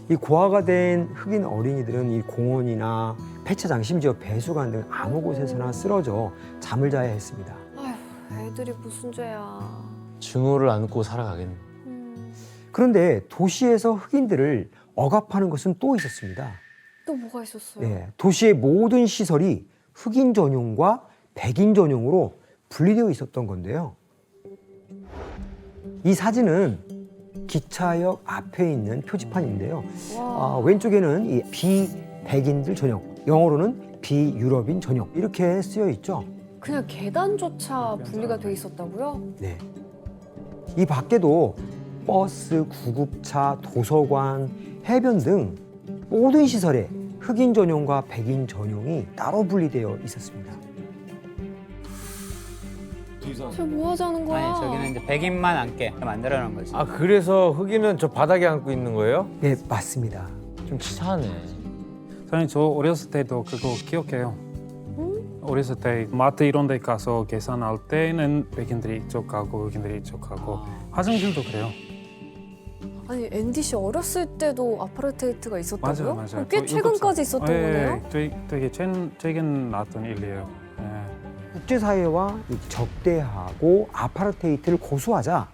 이 고아가 된 흑인 어린이들은 이 공원이나 폐차장, 심지어 배수관 등 아무 곳에서나 쓰러져 잠을 자야 했습니다. 아휴, 애들이 무슨 죄야. 증오를 안고 살아가겠네. 그런데 도시에서 흑인들을 억압하는 것은 또 있었습니다. 또 뭐가 있었어요? 네, 도시의 모든 시설이 흑인 전용과 백인 전용으로 분리되어 있었던 건데요. 이 사진은 기차역 앞에 있는 표지판인데요. 왼쪽에는 이 비백인들 전용, 영어로는 비유럽인 전용 이렇게 쓰여 있죠. 그냥 계단조차 분리가 돼 있었다고요? 네. 이 밖에도 버스, 구급차, 도서관, 해변 등 모든 시설에 흑인 전용과 백인 전용이 따로 분리되어 있었습니다. 저 뭐 하자는 거야? 아니 저기는 이제 백인만 앉게 만들어 놓은 거지. 아, 그래서 흑인은 저 바닥에 앉고 있는 거예요? 네, 맞습니다. 좀 치사하네. 저는 저 어렸을 때도 그거 기억해요. 어렸을 때 마트 이런 데 가서 계산할 때는 백인들이 이쪽 가고 흑인들이 이쪽 가고 화장실도 그래요. 아니, 앤디 씨 어렸을 때도 아파르테이트가 있었다고요? 맞아요, 맞아요. 그럼 꽤 저 최근까지 있었던 거네요? 되게 최근 나왔던 일이에요. 예. 국제사회와 적대하고 아파르테이트를 고수하자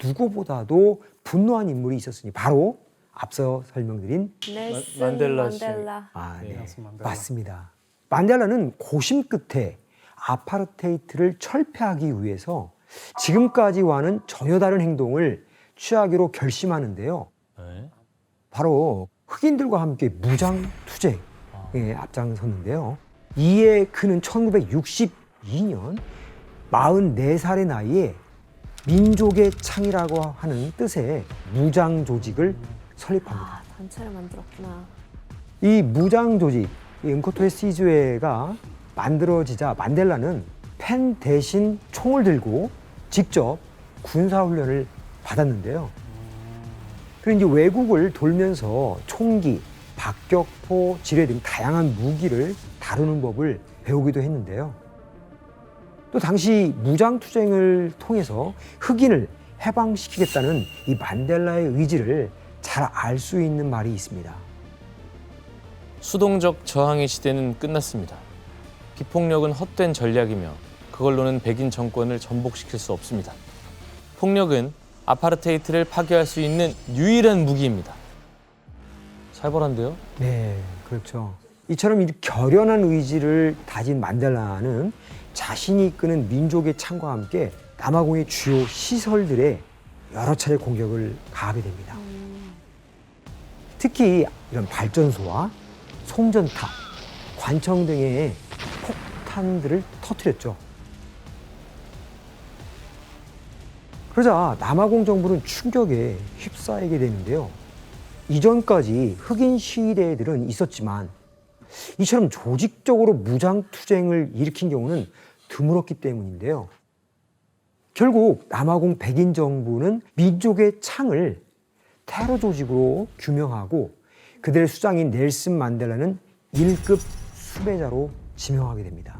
누구보다도 분노한 인물이 있었으니 바로 앞서 설명드린 넬슨 만델라 씨. 만델라. 네, 넬슨 만델라. 맞습니다. 만델라는 고심 끝에 아파르테이트를 철폐하기 위해서 지금까지와는 전혀 다른 행동을 취하기로 결심하는데요. 네. 바로 흑인들과 함께 무장 투쟁에 앞장섰는데요. 이에 그는 1962년 44살의 나이에 민족의 창이라고 하는 뜻의 무장 조직을 설립합니다. 단체를 만들었구나. 이 무장 조직, 이 은코토의 시즈회가 만들어지자 만델라는 펜 대신 총을 들고 직접 군사훈련을 받았는데요. 그리고 이제 외국을 돌면서 총기, 박격포, 지뢰 등 다양한 무기를 다루는 법을 배우기도 했는데요. 또 당시 무장투쟁을 통해서 흑인을 해방시키겠다는 이 만델라의 의지를 잘 알 수 있는 말이 있습니다. 수동적 저항의 시대는 끝났습니다. 비폭력은 헛된 전략이며 그걸로는 백인 정권을 전복시킬 수 없습니다. 폭력은 아파르테이트를 파괴할 수 있는 유일한 무기입니다. 살벌한데요? 네, 그렇죠. 이처럼 이 결연한 의지를 다진 만델라는 자신이 이끄는 민족의 창과 함께 남아공의 주요 시설들에 여러 차례 공격을 가하게 됩니다. 특히 이런 발전소와 송전탑, 관청 등의 폭탄들을 터뜨렸죠. 그러자 남아공 정부는 충격에 휩싸이게 되는데요. 이전까지 흑인 시위대들은 있었지만 이처럼 조직적으로 무장투쟁을 일으킨 경우는 드물었기 때문인데요. 결국 남아공 백인 정부는 민족의 창을 테러 조직으로 규명하고 그들의 수장인 넬슨 만델라는 1급 수배자로 지명하게 됩니다.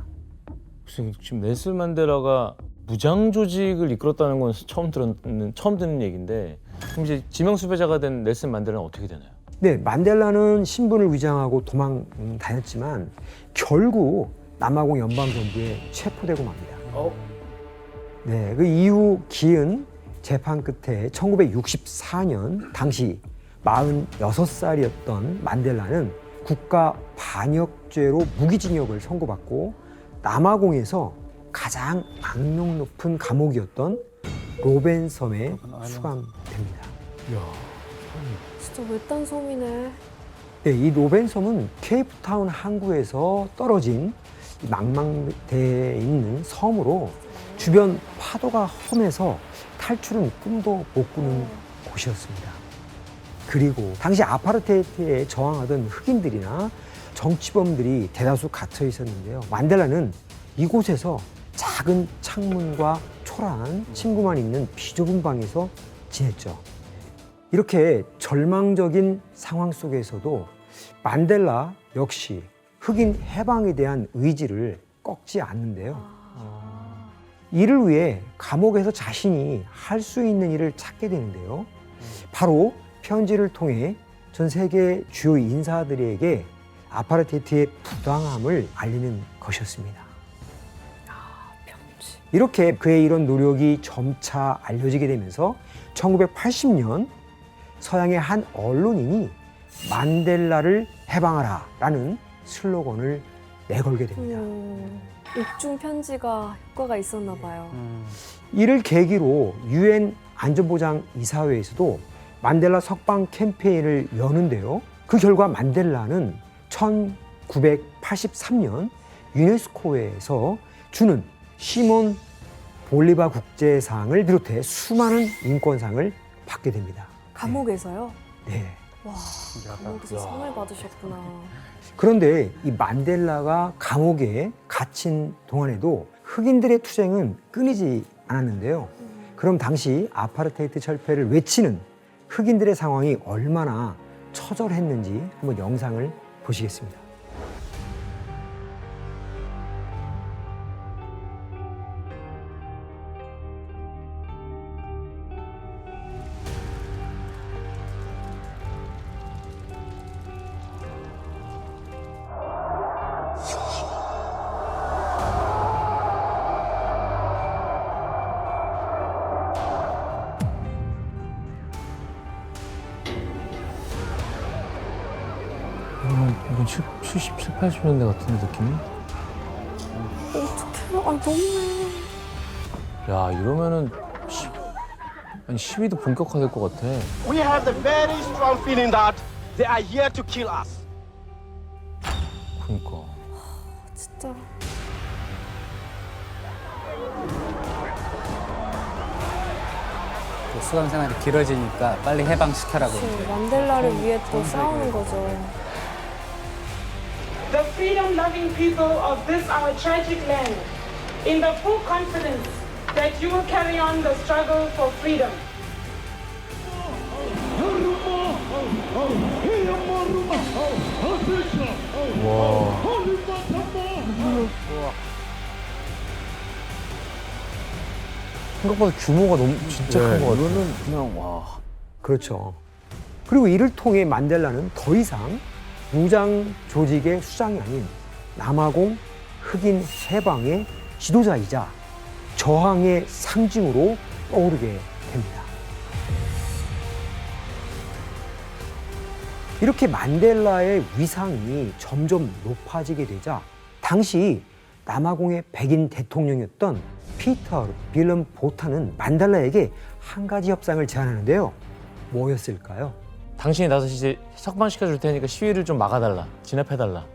지금 넬슨 만델라가 무장 조직을 이끌었다는 건 처음 듣는 얘기인데 그럼 이제 지명 수배자가 된 넬슨 만델라는 어떻게 되나요? 네, 만델라는 신분을 위장하고 도망 다녔지만 결국 남아공 연방정부에 체포되고 맙니다. 네, 그 이후 기은 재판 끝에 1964년 당시 46살이었던 만델라는 국가 반역죄로 무기징역을 선고받고 남아공에서 가장 악명 높은 감옥이었던 로벤섬에 수감됩니다. 진짜 외딴 섬이네. 네, 이 로벤섬은 케이프타운 항구에서 떨어진 망망대해 있는 섬으로 주변 파도가 험해서 탈출은 꿈도 못 꾸는 곳이었습니다. 그리고 당시 아파르테이트에 저항하던 흑인들이나 정치범들이 대다수 갇혀 있었는데요. 만델라는 이곳에서 작은 창문과 초라한 침구만 있는 비좁은 방에서 지냈죠. 이렇게 절망적인 상황 속에서도 만델라 역시 흑인 해방에 대한 의지를 꺾지 않는데요. 이를 위해 감옥에서 자신이 할 수 있는 일을 찾게 되는데요. 바로 편지를 통해 전 세계 주요 인사들에게 아파르테이트의 부당함을 알리는 것이었습니다. 편지. 이렇게 그의 이런 노력이 점차 알려지게 되면서 1980년 서양의 한 언론인이 만델라를 해방하라 라는 슬로건을 내걸게 됩니다. 옥중 편지가 효과가 있었나 봐요. 이를 계기로 UN 안전보장이사회에서도 만델라 석방 캠페인을 여는데요. 그 결과 만델라는 1983년 유네스코에서 주는 시몬 볼리바 국제상을 비롯해 수많은 인권상을 받게 됩니다. 감옥에서요? 네. 와, 감옥에서 상을 받으셨구나. 그런데 이 만델라가 감옥에 갇힌 동안에도 흑인들의 투쟁은 끊이지 않았는데요. 그럼 당시 아파르테이트 철폐를 외치는 흑인들의 상황이 얼마나 처절했는지 한번 영상을 보시겠습니다. 이건 70, 80년대 같은데 느낌이? 어떡해. 아, 너무해. 야 이러면은 시위도 본격화될 것 같아. We have the very strong feeling that they are here to kill us. 그러니까. 진짜. 수감 생활이 길어지니까 빨리 해방시켜라고. 그치, 만델라를 위해 또 싸우는 거죠. The freedom-loving people of this our tragic land, in the full confidence that you will carry on the struggle for freedom. 생각보다 규모가 너무 진짜 큰 것 같아. 이거는 그냥 와. 그렇죠. 그리고 이를 통해 만델라는 더 이상 무장 조직의 수장이 아닌 남아공 흑인 해방의 지도자이자 저항의 상징으로 떠오르게 됩니다. 이렇게 만델라의 위상이 점점 높아지게 되자 당시 남아공의 백인 대통령이었던 피터 빌럼 보타는 만델라에게 한 가지 협상을 제안하는데요. 뭐였을까요? 당신이 나서 이제 석방시켜 줄 테니까 시위를 좀 막아달라. 진압해달라.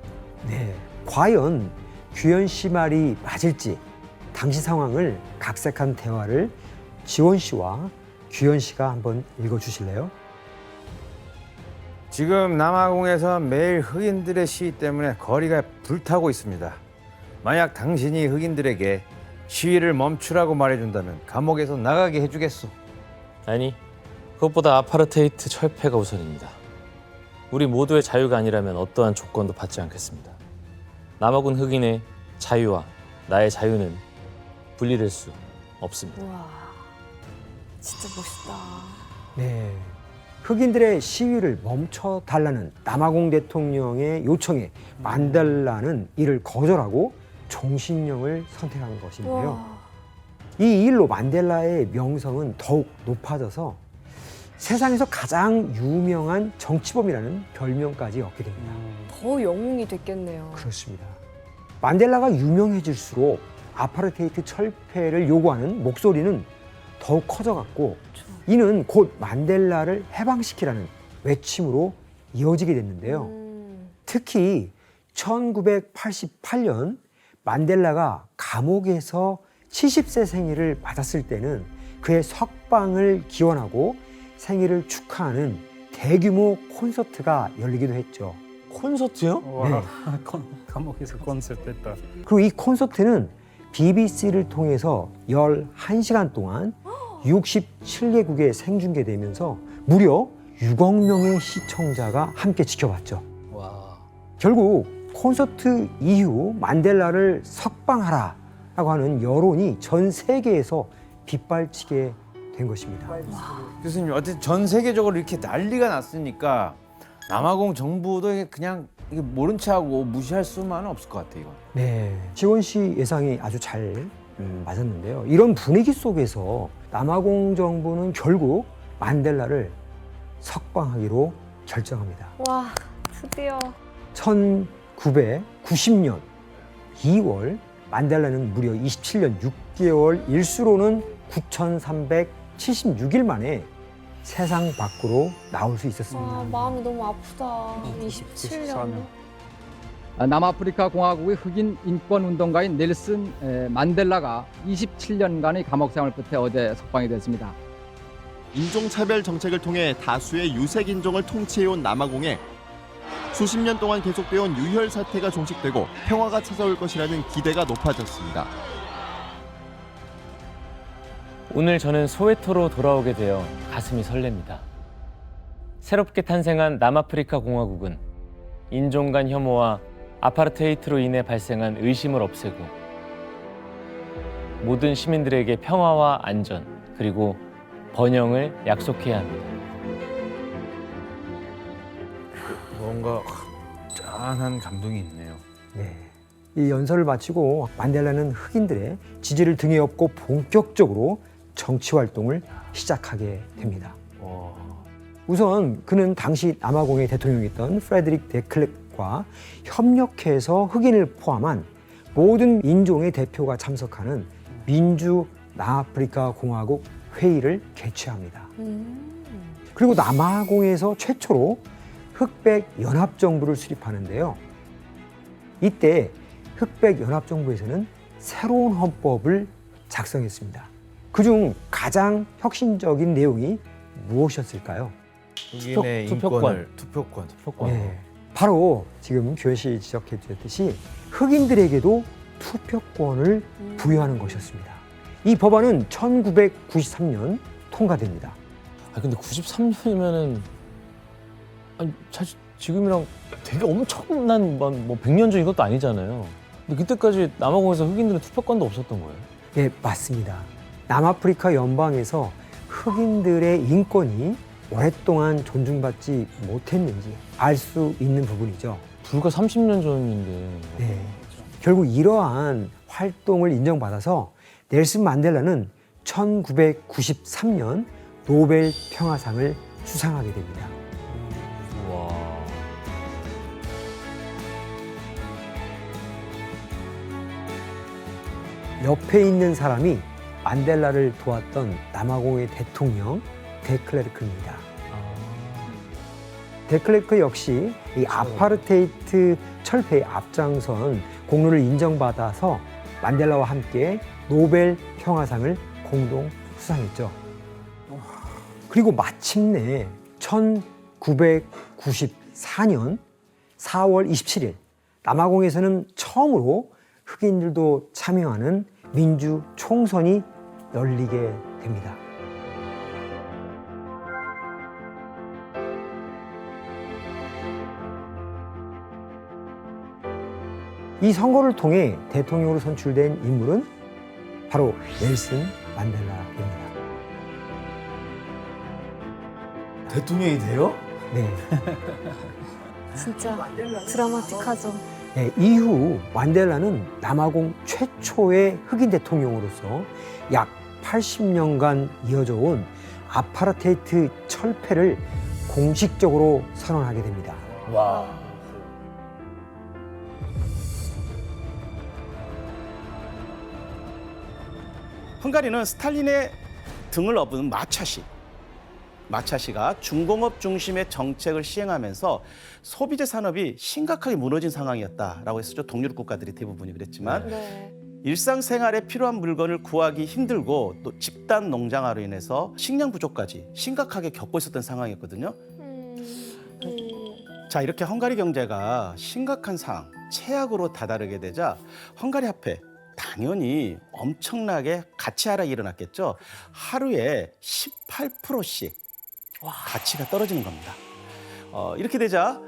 네, 과연 규현 씨 말이 맞을지 당시 상황을 각색한 대화를 지원 씨와 규현 씨가 한번 읽어주실래요? 지금 남아공에서 매일 흑인들의 시위 때문에 거리가 불타고 있습니다. 만약 당신이 흑인들에게 시위를 멈추라고 말해준다면 감옥에서 나가게 해주겠소. 아니, 그것보다 아파르테이트 철폐가 우선입니다. 우리 모두의 자유가 아니라면 어떠한 조건도 받지 않겠습니다. 남아군 흑인의 자유와 나의 자유는 분리될 수 없습니다. 와, 진짜 멋있다. 네, 흑인들의 시위를 멈춰달라는 남아공 대통령의 요청에 만델라는 이를 거절하고 종신령을 선택한 것인데요. 와, 이 일로 만델라의 명성은 더욱 높아져서 세상에서 가장 유명한 정치범이라는 별명까지 얻게 됩니다. 더 영웅이 됐겠네요. 그렇습니다. 만델라가 유명해질수록 아파르테이트 철폐를 요구하는 목소리는 더욱 커져갔고 이는 곧 만델라를 해방시키라는 외침으로 이어지게 됐는데요. 특히 1988년 만델라가 감옥에서 70세 생일을 맞았을 때는 그의 석방을 기원하고 생일을 축하하는 대규모 콘서트가 열리기도 했죠. 콘서트요? 와, 감옥에서 콘서트 했다. 그리고 이 콘서트는 BBC를 통해서 11시간 동안 67개국에 생중계되면서 무려 6억 명의 시청자가 함께 지켜봤죠. 와. 결국 콘서트 이후 만델라를 석방하라라고 하는 여론이 전 세계에서 빗발치게 된 것입니다. 교수님, 어쨌든 전 세계적으로 이렇게 난리가 났으니까 남아공 정부도 그냥 이게 모른 척하고 무시할 수만은 없을 것 같아요. 이건. 네, 지원 씨 예상이 아주 잘 맞았는데요. 이런 분위기 속에서 남아공 정부는 결국 만델라를 석방하기로 결정합니다. 와, 드디어. 1990년 2월 만델라는 무려 27년 6개월 일수로는 9,376일 만에 세상 밖으로 나올 수 있었습니다. 와, 마음이 너무 아프다. 27년. 남아프리카 공화국의 흑인 인권 운동가인 넬슨 만델라가 27년간의 감옥 생활 끝에 어제 석방이 됐습니다. 인종차별 정책을 통해 다수의 유색 인종을 통치해온 남아공에 수십 년 동안 계속되어온 유혈 사태가 종식되고 평화가 찾아올 것이라는 기대가 높아졌습니다. 오늘 저는 소웨토로 돌아오게 되어 가슴이 설렙니다. 새롭게 탄생한 남아프리카 공화국은 인종 간 혐오와 아파르테이트로 인해 발생한 의심을 없애고 모든 시민들에게 평화와 안전 그리고 번영을 약속해야 합니다. 뭔가 짠한 감동이 있네요. 네. 이 연설을 마치고 만델라는 흑인들의 지지를 등에 업고 본격적으로 정치 활동을 시작하게 됩니다. 우선 그는 당시 남아공의 대통령이었던 프레드릭 데클렉과 협력해서 흑인을 포함한 모든 인종의 대표가 참석하는 민주 남아프리카 공화국 회의를 개최합니다. 그리고 남아공에서 최초로 흑백 연합정부를 수립하는데요. 이때 흑백 연합정부에서는 새로운 헌법을 작성했습니다. 그중 가장 혁신적인 내용이 무엇이었을까요? 흑인의 인권을 투표권. 네, 바로 지금 규현 씨 지적해 주셨듯이 흑인들에게도 투표권을 부여하는 것이었습니다. 이 법안은 1993년 통과됩니다. 아 근데 93년이면은 아니 사실 지금이랑 되게 엄청난 뭐 100년 전 이것도 아니잖아요. 근데 그때까지 남아공에서 흑인들은 투표권도 없었던 거예요? 네, 맞습니다. 남아프리카 연방에서 흑인들의 인권이 오랫동안 존중받지 못했는지 알 수 있는 부분이죠. 불과 30년 전인데. 네. 결국 이러한 활동을 인정받아서 넬슨 만델라는 1993년 노벨 평화상을 수상하게 됩니다. 와. 옆에 있는 사람이 만델라를 도왔던 남아공의 대통령 데클레르크입니다. 데클레크 역시 이 아파르테이트 철폐에 앞장선 공로를 인정받아서 만델라와 함께 노벨 평화상을 공동 수상했죠. 그리고 마침내 1994년 4월 27일 남아공에서는 처음으로 흑인들도 참여하는 민주 총선이 열리게 됩니다. 이 선거를 통해 대통령으로 선출된 인물은 바로 넬슨 만델라입니다. 대통령이 돼요? 네. 진짜 드라마틱하죠. 네, 이후 만델라는 남아공 최초의 흑인 대통령으로서 약 80년간 이어져 온 아파르테이트 철폐를 공식적으로 선언하게 됩니다. 와. 헝가리는 스탈린의 등을 업은 마차시가 중공업 중심의 정책을 시행하면서 소비재 산업이 심각하게 무너진 상황이었다라고 했었죠. 동유럽 국가들이 대부분이 그랬지만 일상생활에 필요한 물건을 구하기 힘들고 또 집단 농장화로 인해서 식량 부족까지 심각하게 겪고 있었던 상황이었거든요. 자, 이렇게 헝가리 경제가 심각한 상황, 최악으로 다다르게 되자 헝가리 화폐 당연히 엄청나게 가치 하락이 일어났겠죠. 하루에 18%씩 가치가 떨어지는 겁니다. 이렇게 되자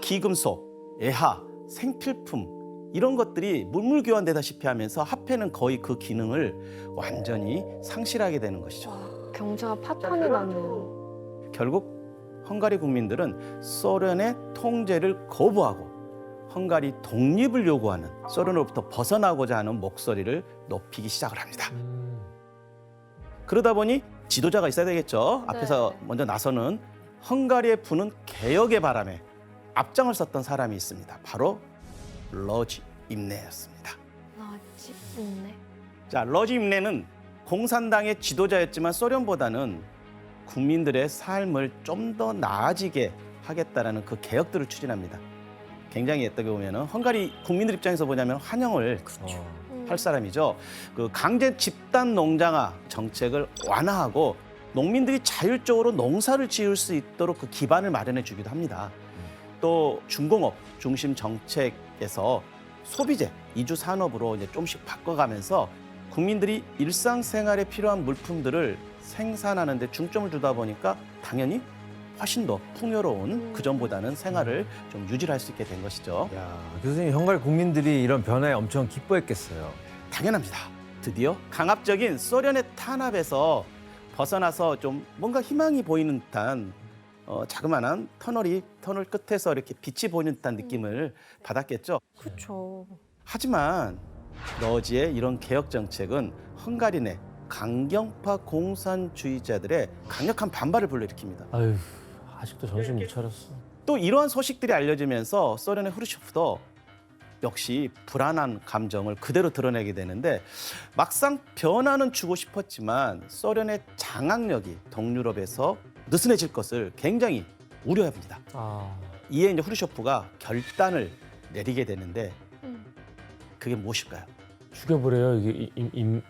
기금속, 애화, 생필품 이런 것들이 물물교환되다시피 하면서 화폐는 거의 그 기능을 완전히 상실하게 되는 것이죠. 경제가 파탄이 나네요. 결국 헝가리 국민들은 소련의 통제를 거부하고 헝가리 독립을 요구하는 소련으로부터 벗어나고자 하는 목소리를 높이기 시작을 합니다. 그러다 보니 지도자가 있어야 되겠죠. 앞에서 먼저 나서는 헝가리에 부는 개혁의 바람에 앞장을 섰던 사람이 있습니다. 바로 러지 임네였습니다. 러지 임네. 자, 러지 임네는 공산당의 지도자였지만 소련보다는 국민들의 삶을 좀 더 나아지게 하겠다라는 그 개혁들을 추진합니다. 굉장히 어떻게 보면은 헝가리 국민들 입장에서 보냐면 환영을 할 사람이죠. 그 강제 집단 농장화 정책을 완화하고 농민들이 자율적으로 농사를 지을 수 있도록 그 기반을 마련해 주기도 합니다. 또 중공업 중심 정책에서 소비재 이주 산업으로 이제 좀씩 바꿔가면서 국민들이 일상생활에 필요한 물품들을 생산하는 데 중점을 두다 보니까 당연히 훨씬 더 풍요로운 그전보다는 생활을 좀 유지할 수 있게 된 것이죠. 야, 교수님, 헝가리 국민들이 이런 변화에 엄청 기뻐했겠어요. 당연합니다. 드디어 강압적인 소련의 탄압에서 벗어나서 좀 뭔가 희망이 보이는 듯한 자그마한 터널 끝에서 이렇게 빛이 보이는 듯한 느낌을 받았겠죠. 그렇죠. 하지만 러지의 이런 개혁 정책은 헝가리 내 강경파 공산주의자들의 강력한 반발을 불러일으킵니다. 아유, 아직도 정신 못 차렸어. 또 이러한 소식들이 알려지면서 소련의 후르쇼프도 역시 불안한 감정을 그대로 드러내게 되는데 막상 변화는 주고 싶었지만 소련의 장악력이 동유럽에서 느슨해질 것을 굉장히 우려합니다. 이에 이제 후르쇼프가 결단을 내리게 되는데 그게 무엇일까요? 죽여버려요, 이게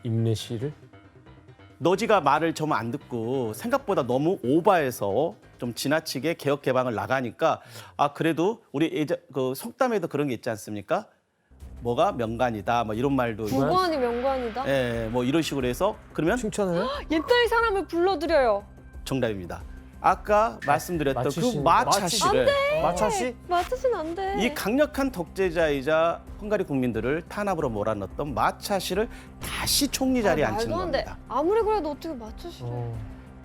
임내 씨를? 러지가 말을 좀 안 듣고 생각보다 너무 오버해서 좀 지나치게 개혁 개방을 나가니까 그래도 우리 이제 그 속담에도 그런 게 있지 않습니까? 뭐가 명관이다, 뭐 이런 말도. 국관이 명관이다? 예, 뭐 이런 식으로 해서 그러면 칭찬해요? 옛날 사람을 불러드려요. 정답입니다. 아까 말씀드렸던 그 마차시를 마차시는 안 돼. 이 강력한 독재자이자 헝가리 국민들을 탄압으로 몰아넣었던 마차시를 다시 총리 자리에 앉히는 말도 안 돼. 겁니다. 아무리 그래도 어떻게 마차시를.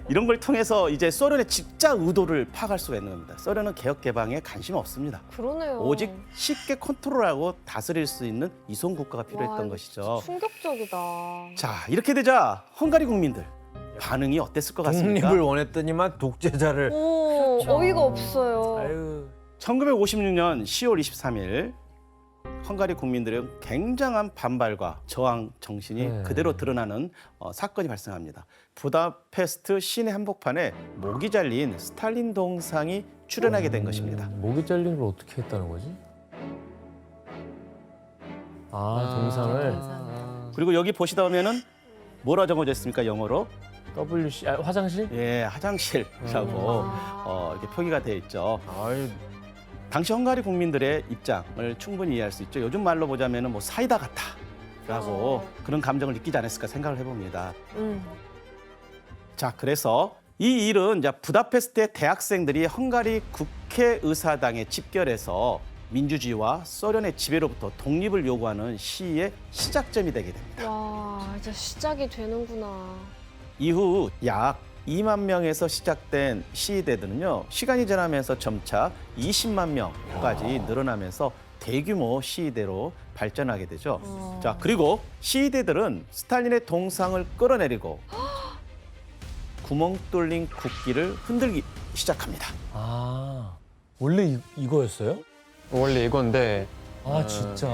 이런 걸 통해서 이제 소련의 진짜 의도를 파악할 수가 있는 겁니다. 소련은 개혁 개방에 관심 없습니다. 그러네요. 오직 쉽게 컨트롤하고 다스릴 수 있는 이송 국가가 필요했던 와, 것이죠. 충격적이다. 자, 이렇게 되자 헝가리 국민들 반응이 어땠을 것 같습니까? 독립을 원했더니만 독재자를. 오, 어이가 없어요. 1956년 10월 23일 헝가리 국민들의 굉장한 반발과 저항 정신이 그대로 드러나는 사건이 발생합니다. 부다페스트 시내 한복판에 목이 잘린 스탈린 동상이 출현하게 된 것입니다. 목이 잘린 걸 어떻게 했다는 거지? 동상을 그리고 여기 보시다 보면은 뭐라 적어져 있습니까? 영어로? WC 화장실? 예, 화장실이라고 이렇게 표기가 되어 있죠. 당시 헝가리 국민들의 입장을 충분히 이해할 수 있죠. 요즘 말로 보자면은 뭐 사이다 같다라고 그런 감정을 느끼지 않았을까 생각을 해봅니다. 자, 그래서 이 일은 이제 부다페스트의 대학생들이 헝가리 국회의사당에 집결해서 민주주의와 소련의 지배로부터 독립을 요구하는 시위의 시작점이 되게 됩니다. 와, 이제 시작이 되는구나. 이후 약 2만 명에서 시작된 시위대들은요, 시간이 지나면서 점차 20만 명까지 늘어나면서 대규모 시위대로 발전하게 되죠. 자, 그리고 시위대들은 스탈린의 동상을 끌어내리고 구멍 뚫린 국기를 흔들기 시작합니다. 원래 이거였어요? 원래 이건데. 진짜?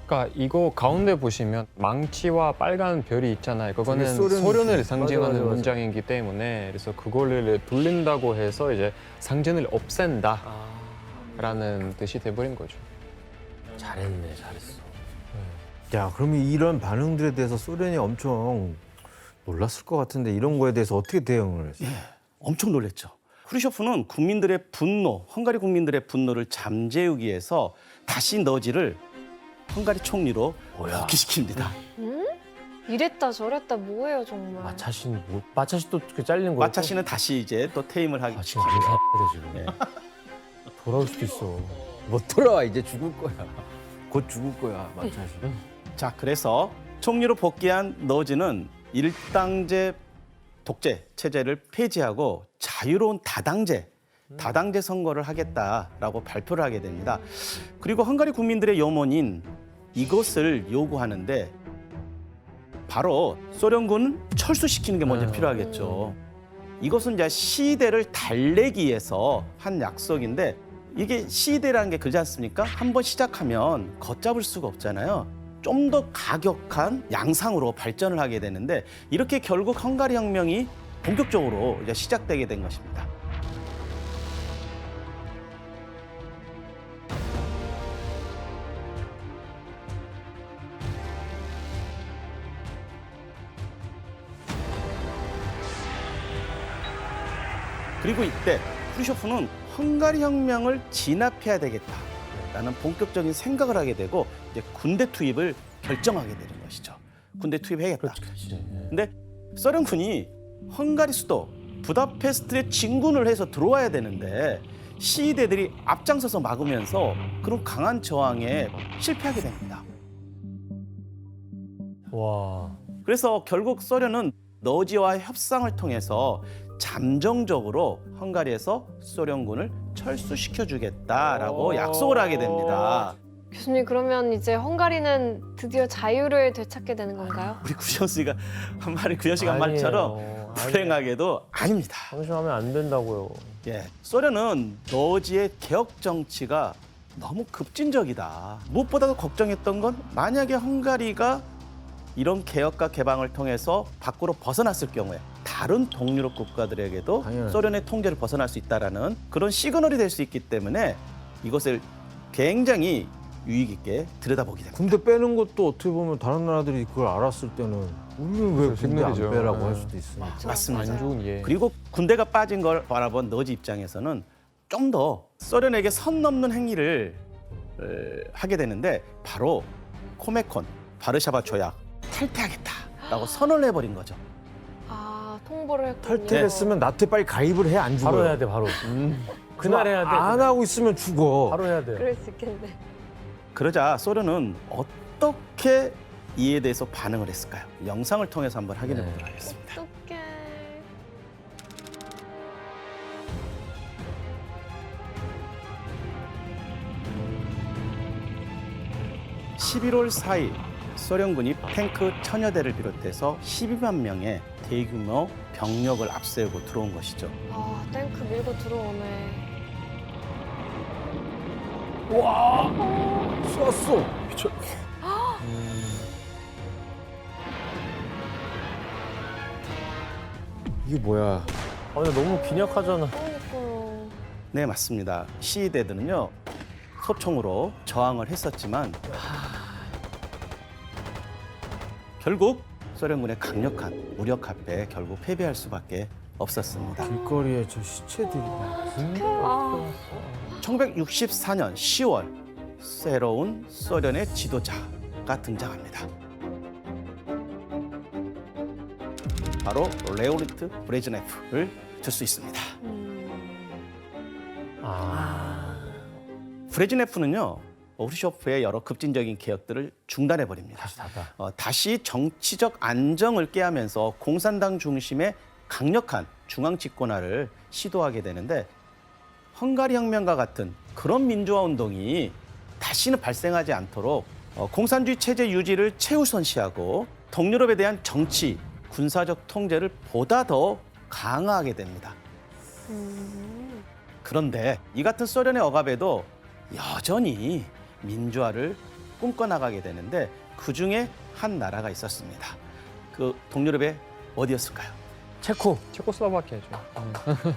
그러니까 이거 가운데 보시면 망치와 빨간 별이 있잖아요. 그거는 소련을 상징하는 맞아. 문장이기 때문에 그래서 그거를 돌린다고 해서 이제 상징을 없앤다라는 뜻이 돼버린 거죠. 잘했네, 잘했어. 야, 그러면 이런 반응들에 대해서 소련이 엄청 놀랐을 것 같은데 이런 거에 대해서 어떻게 대응을 했어요? 엄청 놀랐죠. 크루셰프는 국민들의 분노, 헝가리 국민들의 분노를 잠재우기 위해서 다시 너지를 헝가리 총리로 복귀시킵니다. 이랬다 저랬다 뭐예요 정말. 마차씨 또 그 잘린 거예요? 마차씨는 다시 이제 또 퇴임을 하기 지금 안돼 지금. 돌아올 수도 있어. 못 돌아와, 이제 죽을 거야. 곧 죽을 거야, 마차씨. 자, 그래서 총리로 복귀한 너지는 일당제 독재 체제를 폐지하고 자유로운 다당제 선거를 하겠다라고 발표를 하게 됩니다. 그리고 헝가리 국민들의 염원인 이것을 요구하는데 바로 소련군은 철수시키는 게 먼저 필요하겠죠. 이것은 이제 시위대를 달래기 위해서 한 약속인데 이게 시위대라는 게 그렇지 않습니까? 한번 시작하면 걷잡을 수가 없잖아요. 좀 더 가격한 양상으로 발전을 하게 되는데 이렇게 결국 헝가리 혁명이 본격적으로 이제 시작되게 된 것입니다. 그리고 이때 크루셰프는 헝가리 혁명을 진압해야 되겠다라는 본격적인 생각을 하게 되고 이제 군대 투입을 결정하게 되는 것이죠. 군대 투입해야겠다. 근데 소련군이 헝가리 수도 부다페스트에 진군을 해서 들어와야 되는데 시위대들이 앞장서서 막으면서 그런 강한 저항에 실패하게 됩니다. 그래서 결국 소련은 너지와 협상을 통해서 잠정적으로 헝가리에서 소련군을 철수시켜주겠다라고 약속을 하게 됩니다. 교수님 그러면 이제 헝가리는 드디어 자유를 되찾게 되는 건가요? 우리 구시영 씨가 구시영 씨가 한 말처럼 불행하게도 아닙니다. 방심하면 안 된다고요. 예, 소련은 너지의 개혁 정치가 너무 급진적이다. 무엇보다도 걱정했던 건 만약에 헝가리가 이런 개혁과 개방을 통해서 밖으로 벗어났을 경우에 다른 동유럽 국가들에게도 소련의 통제를 벗어날 수 있다라는 그런 시그널이 될 수 있기 때문에 이것을 굉장히 유익 있게 들여다보게 됩니다. 군대 빼는 것도 어떻게 보면 다른 나라들이 그걸 알았을 때는 우리는 왜 군대 안 빼라고 할 수도 있으니까. 맞습니다. 안 좋은 예. 그리고 군대가 빠진 걸 바라본 너지 입장에서는 좀 더 소련에게 선 넘는 행위를 하게 되는데 바로 코메콘, 바르샤바 조약 탈퇴하겠다라고 선언을 해버린 거죠. 통보를 했군요. 탈퇴했으면 나토에 빨리 가입을 해, 안 죽어요? 바로 해야 돼, 바로. 그날 해야 돼. 안 하고 있으면 죽어. 바로 해야 돼. 그럴 수 있겠네. 그러자 소련은 어떻게 이에 대해서 반응을 했을까요? 영상을 통해서 한번 확인해 보도록 하겠습니다. 어떡해. 음. 11월 4일 소련군이 탱크 1000여 대를 비롯해서 12만 명의 대규모 병력을 앞세우고 들어온 것이죠. 탱크 밀고 들어오네. 와, 쐈어. 이게 뭐야? 근데 너무 빈약하잖아. 그러니까요. 네, 맞습니다. 시위대들은요 소총으로 저항을 했었지만 결국 소련군의 강력한 무력 합배에 결국 패배할 수밖에 없었습니다. 길거리에 저 시체들이 아. 1964년 10월 새로운 소련의 지도자가 등장합니다. 바로 레오니드 브레즈네프를 들 수 있습니다. 브레즈네프는요 후르쇼프의 여러 급진적인 개혁들을 중단해 버립니다. 다시 정치적 안정을 깨하면서 공산당 중심의 강력한 중앙 집권화를 시도하게 되는데 헝가리 혁명과 같은 그런 민주화 운동이 다시는 발생하지 않도록 공산주의 체제 유지를 최우선시하고 동유럽에 대한 정치, 군사적 통제를 보다 더 강화하게 됩니다. 그런데 이 같은 소련의 억압에도 여전히 민주화를 꿈꿔나가게 되는데 그중에 한 나라가 있었습니다. 그 동유럽의 어디였을까요? 체코슬로바키아죠.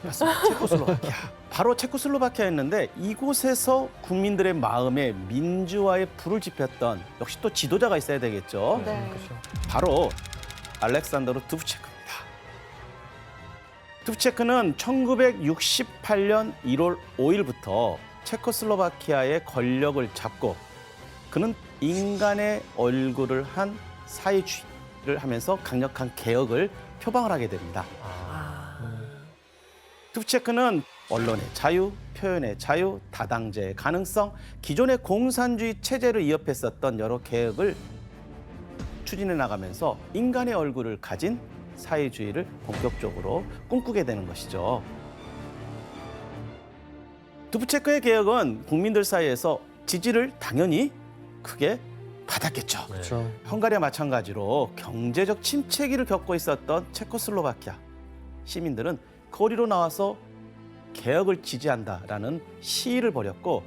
맞습니다. 체코슬로바키아. 바로 체코슬로바키아였는데 이곳에서 국민들의 마음에 민주화의 불을 지폈던 역시 또 지도자가 있어야 되겠죠. 네. 바로 알렉산더르 두브체크입니다. 두브체크는 1968년 1월 5일부터 체코슬로바키아의 권력을 잡고 그는 인간의 얼굴을 한 사회주의를 하면서 강력한 개혁을 표방을 하게 됩니다. 두브체크는 언론의 자유, 표현의 자유, 다당제의 가능성, 기존의 공산주의 체제를 위협했었던 여러 개혁을 추진해 나가면서 인간의 얼굴을 가진 사회주의를 본격적으로 꿈꾸게 되는 것이죠. 두브체크의 개혁은 국민들 사이에서 지지를 당연히 크게 받았겠죠. 그렇죠. 헝가리와 마찬가지로 경제적 침체기를 겪고 있었던 체코슬로바키아 시민들은 거리로 나와서 개혁을 지지한다라는 시위를 벌였고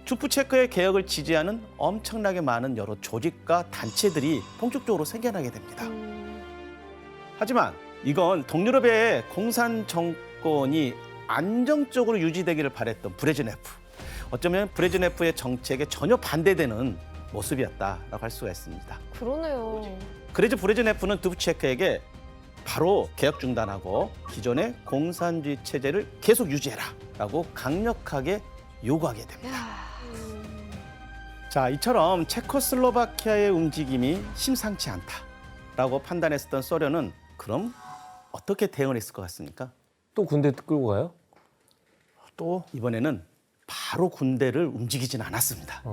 두브체크의 개혁을 지지하는 엄청나게 많은 여러 조직과 단체들이 본격적으로 생겨나게 됩니다. 하지만 이건 동유럽의 공산 정권이 안정적으로 유지되기를 바랬던 브레즈네프, 어쩌면 브레즈네프의 정책에 전혀 반대되는 모습이었다라고 할 수가 있습니다. 그러네요. 그래서 브레즈네프는 두브체크에게 바로 개혁 중단하고 기존의 공산주의 체제를 계속 유지해라라고 강력하게 요구하게 됩니다. 자, 이처럼 체코슬로바키아의 움직임이 심상치 않다라고 판단했었던 소련은 그럼 어떻게 대응을 했을 것 같습니까? 또 군대 끌고 가요? 또 이번에는 바로 군대를 움직이진 않았습니다.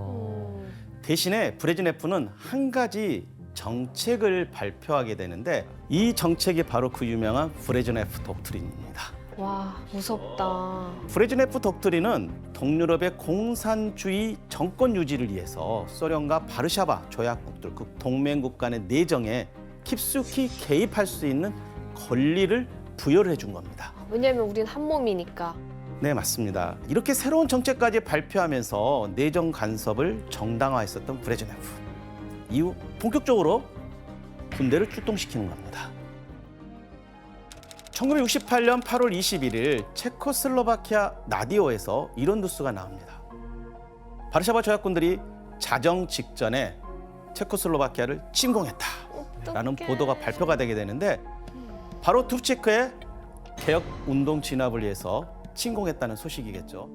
대신에 브레즈네프는 한 가지 정책을 발표하게 되는데 이 정책이 바로 그 유명한 브레즈네프 독트린입니다. 와, 무섭다. 브레즈네프 독트린은 동유럽의 공산주의 정권 유지를 위해서 소련과 바르샤바 조약국들, 그 동맹국 간의 내정에 깊숙이 개입할 수 있는 권리를 부여를 해준 겁니다. 왜냐하면 우린 한 몸이니까. 네, 맞습니다. 이렇게 새로운 정책까지 발표하면서 내정 간섭을 정당화했었던 브레즈네프. 이후 본격적으로 군대를 출동시키는 겁니다. 1968년 8월 21일 체코슬로바키아 라디오에서 이런 뉴스가 나옵니다. 바르샤바 조약군들이 자정 직전에 체코슬로바키아를 침공했다라는 보도가 발표가 되게 되는데 바로 두브체크의 개혁 운동 진압을 위해서 침공했다는 소식이겠죠.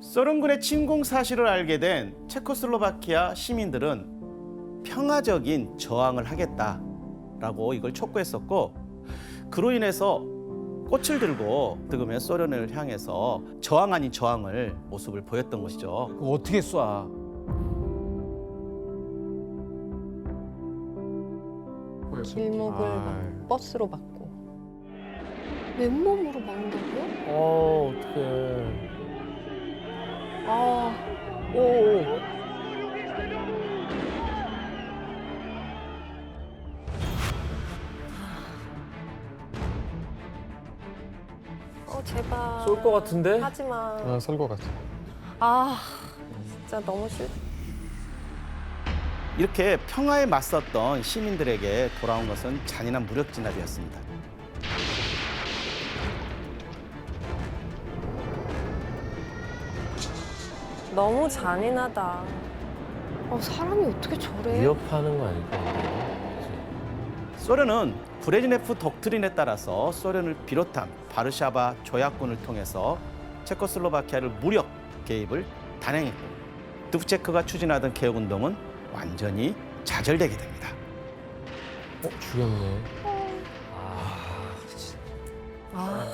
소련군의 침공 사실을 알게 된 체코슬로바키아 시민들은 평화적인 저항을 하겠다라고 이걸 촉구했었고 그로 인해서 꽃을 들고 뜨거면 소련을 향해서 저항 아닌 저항을 모습을 보였던 것이죠. 그거 어떻게 쏴? 길목을 막 버스로 막고. 맨몸으로 막는다고요? 어떡해. 아, 제발. 쏠 것 같은데? 하지 마. 쏠 것 같아. 아, 진짜 너무 싫. 이렇게 평화에 맞섰던 시민들에게 돌아온 것은 잔인한 무력 진압이었습니다. 너무 잔인하다. 사람이 어떻게 저래? 위협하는 거 아닐까? 소련은 브레즈네프 독트린에 따라서 소련을 비롯한 바르샤바 조약군을 통해서 체코슬로바키아를 무력 개입을 단행했고 두브체크가 추진하던 개혁운동은 완전히 좌절되게 됩니다. 죽였네.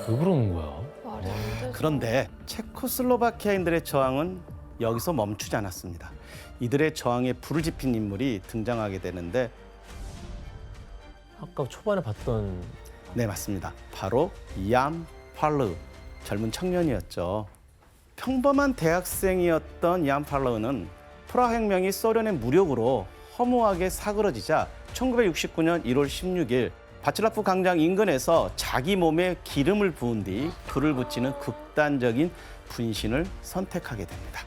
왜 그러는 거야? 그런데 체코슬로바키아인들의 저항은 여기서 멈추지 않았습니다. 이들의 저항에 불을 지핀 인물이 등장하게 되는데 아까 초반에 봤던 네, 맞습니다. 바로 얀 팔르, 젊은 청년이었죠. 평범한 대학생이었던 얀 팔르는 프라하 혁명이 소련의 무력으로 허무하게 사그러지자 1969년 1월 16일 바칠라프 광장 인근에서 자기 몸에 기름을 부은 뒤 불을 붙이는 극단적인 분신을 선택하게 됩니다.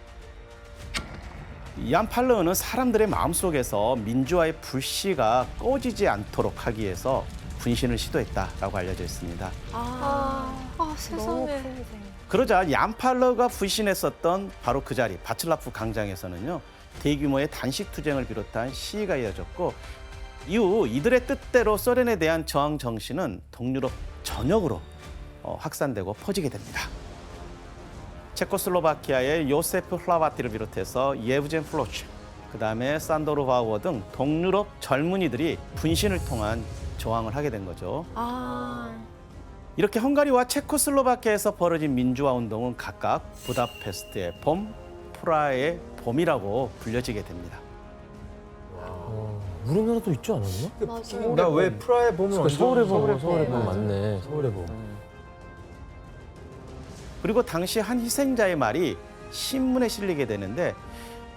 얀 팔르는 사람들의 마음속에서 민주화의 불씨가 꺼지지 않도록 하기 위해서 분신을 시도했다라고 알려져 있습니다. 세상에. 그러자 얀 팔르가 분신했었던 바로 그 자리 바칠라프 광장에서는요, 대규모의 단식 투쟁을 비롯한 시위가 이어졌고 이후 이들의 뜻대로 소련에 대한 저항 정신은 동유럽 전역으로 확산되고 퍼지게 됩니다. 체코슬로바키아의 요세프 플라바티를 비롯해서 예브젠 플로츠, 그다음에 산도르 바우어 등 동유럽 젊은이들이 분신을 통한 저항을 하게 된 거죠. 이렇게 헝가리와 체코슬로바키아에서 벌어진 민주화 운동은 각각 부다페스트의 봄, 프라하의 봄이라고 불려지게 됩니다. 우리나라도 있지 않았나? 나 왜 프라하의 봄은 그러니까 서울의 봄 맞네. 서울의 봄. 그리고 당시 한 희생자의 말이 신문에 실리게 되는데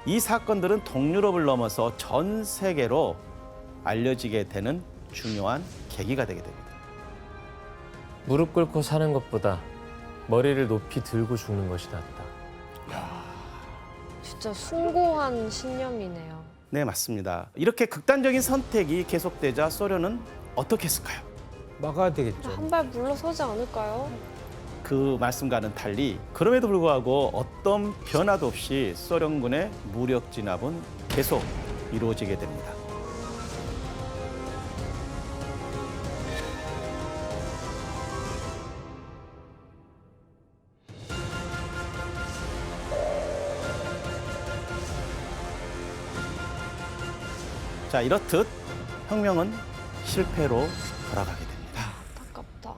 이 사건들은 동유럽을 넘어서 전 세계로 알려지게 되는 중요한 계기가 되게 됩니다. 무릎 꿇고 사는 것보다 머리를 높이 들고 죽는 것이 낫다. 진짜 숭고한 신념이네요. 네, 맞습니다. 이렇게 극단적인 선택이 계속되자 소련은 어떻게 했을까요? 막아야 되겠죠. 한 발 물러서지 않을까요? 그 말씀과는 달리 그럼에도 불구하고 어떤 변화도 없이 소련군의 무력 진압은 계속 이루어지게 됩니다. 자, 이렇듯 혁명은 실패로 돌아가게 됩니다. 아깝다.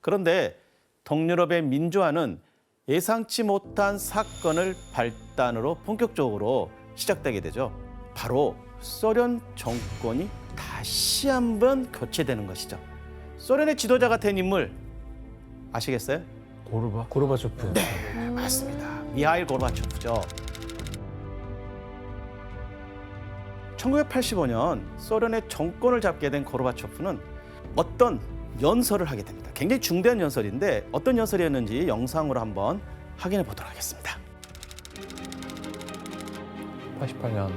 그런데 동유럽의 민주화는 예상치 못한 사건을 발단으로 본격적으로 시작되게 되죠. 바로 소련 정권이 다시 한번 교체되는 것이죠. 소련의 지도자가 된 인물 아시겠어요? 고르바초프. 네, 맞습니다. 미하일 고르바초프죠. 1985년 소련의 정권을 잡게 된 고르바초프는 어떤 연설을 하게 됩니다. 굉장히 중대한 연설인데 어떤 연설이었는지 영상으로 한번 확인해 보도록 하겠습니다. 88년.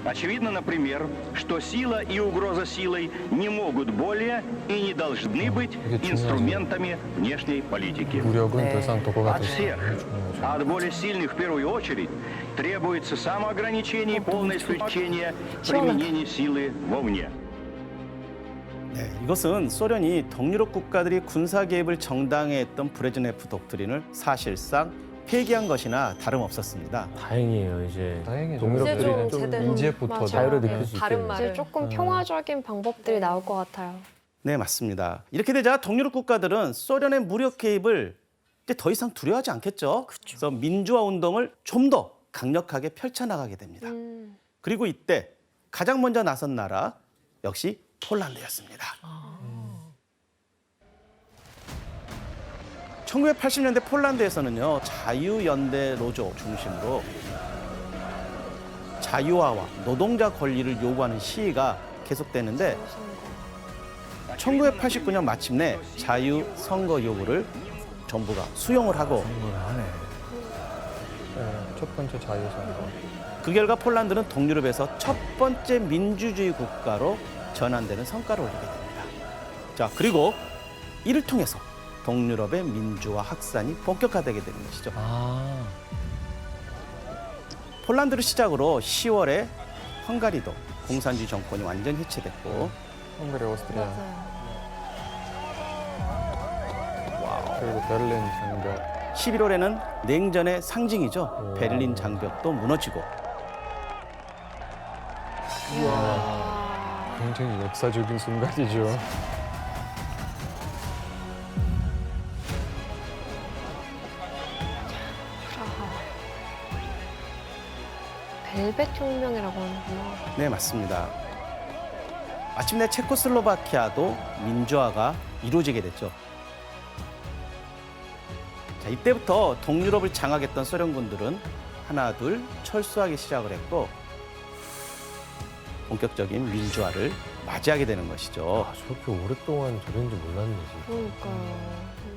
Очевидно, например, что сила и угроза силой не могут более и не должны быть инструментами внешней политики. 무력은 더 이상 도구가 От 되지 всех, 않는 а от более сильных в первую очередь, требуется самоограничение и полное исключение применения силы вовне. 네, 이것은 소련이 동유럽 국가들이 군사 개입을 정당히 했던 브레즈네프 독트린을 사실상 폐기한 것이나 다름없었습니다. 다행이에요. 이제 다행이죠. 동유럽들이 좀 제대로. 인지부터 자유를 느낄 수 다른 있겠네. 말을. 이제 조금 평화적인 방법들이 나올 것 같아요. 네, 맞습니다. 이렇게 되자 동유럽 국가들은 소련의 무력 개입을 이제 더 이상 두려워하지 않겠죠. 그래서 민주화 운동을 좀 더 강력하게 펼쳐나가게 됩니다. 그리고 이때 가장 먼저 나선 나라 역시 폴란드였습니다. 1980년대 폴란드에서는요, 자유연대 노조 중심으로 자유화와 노동자 권리를 요구하는 시위가 계속되는데 1989년 마침내 자유선거 요구를 정부가 수용을 하고 첫 번째 자유선거. 그 결과 폴란드는 동유럽에서 첫 번째 민주주의 국가로 전환되는 성과를 올리게 됩니다. 자, 그리고 이를 통해서 동유럽의 민주화 확산이 본격화되게 되는 것이죠. 폴란드를 시작으로 10월에 헝가리도 공산주의 정권이 완전히 해체됐고 헝가리, 오스트리아. 그리고 베를린 장벽. 11월에는 냉전의 상징이죠. 베를린 장벽도 무너지고 굉장히 역사적인 순간이죠. 벨벳 혁명이라고 하는구나. 네, 맞습니다. 마침내 체코슬로바키아도 민주화가 이루어지게 됐죠. 자, 이때부터 동유럽을 장악했던 소련군들은 하나 둘 철수하기 시작을 했고 본격적인 민주화를 맞이하게 되는 것이죠. 저렇게 오랫동안 저랬는지 몰랐네. 그러니까요.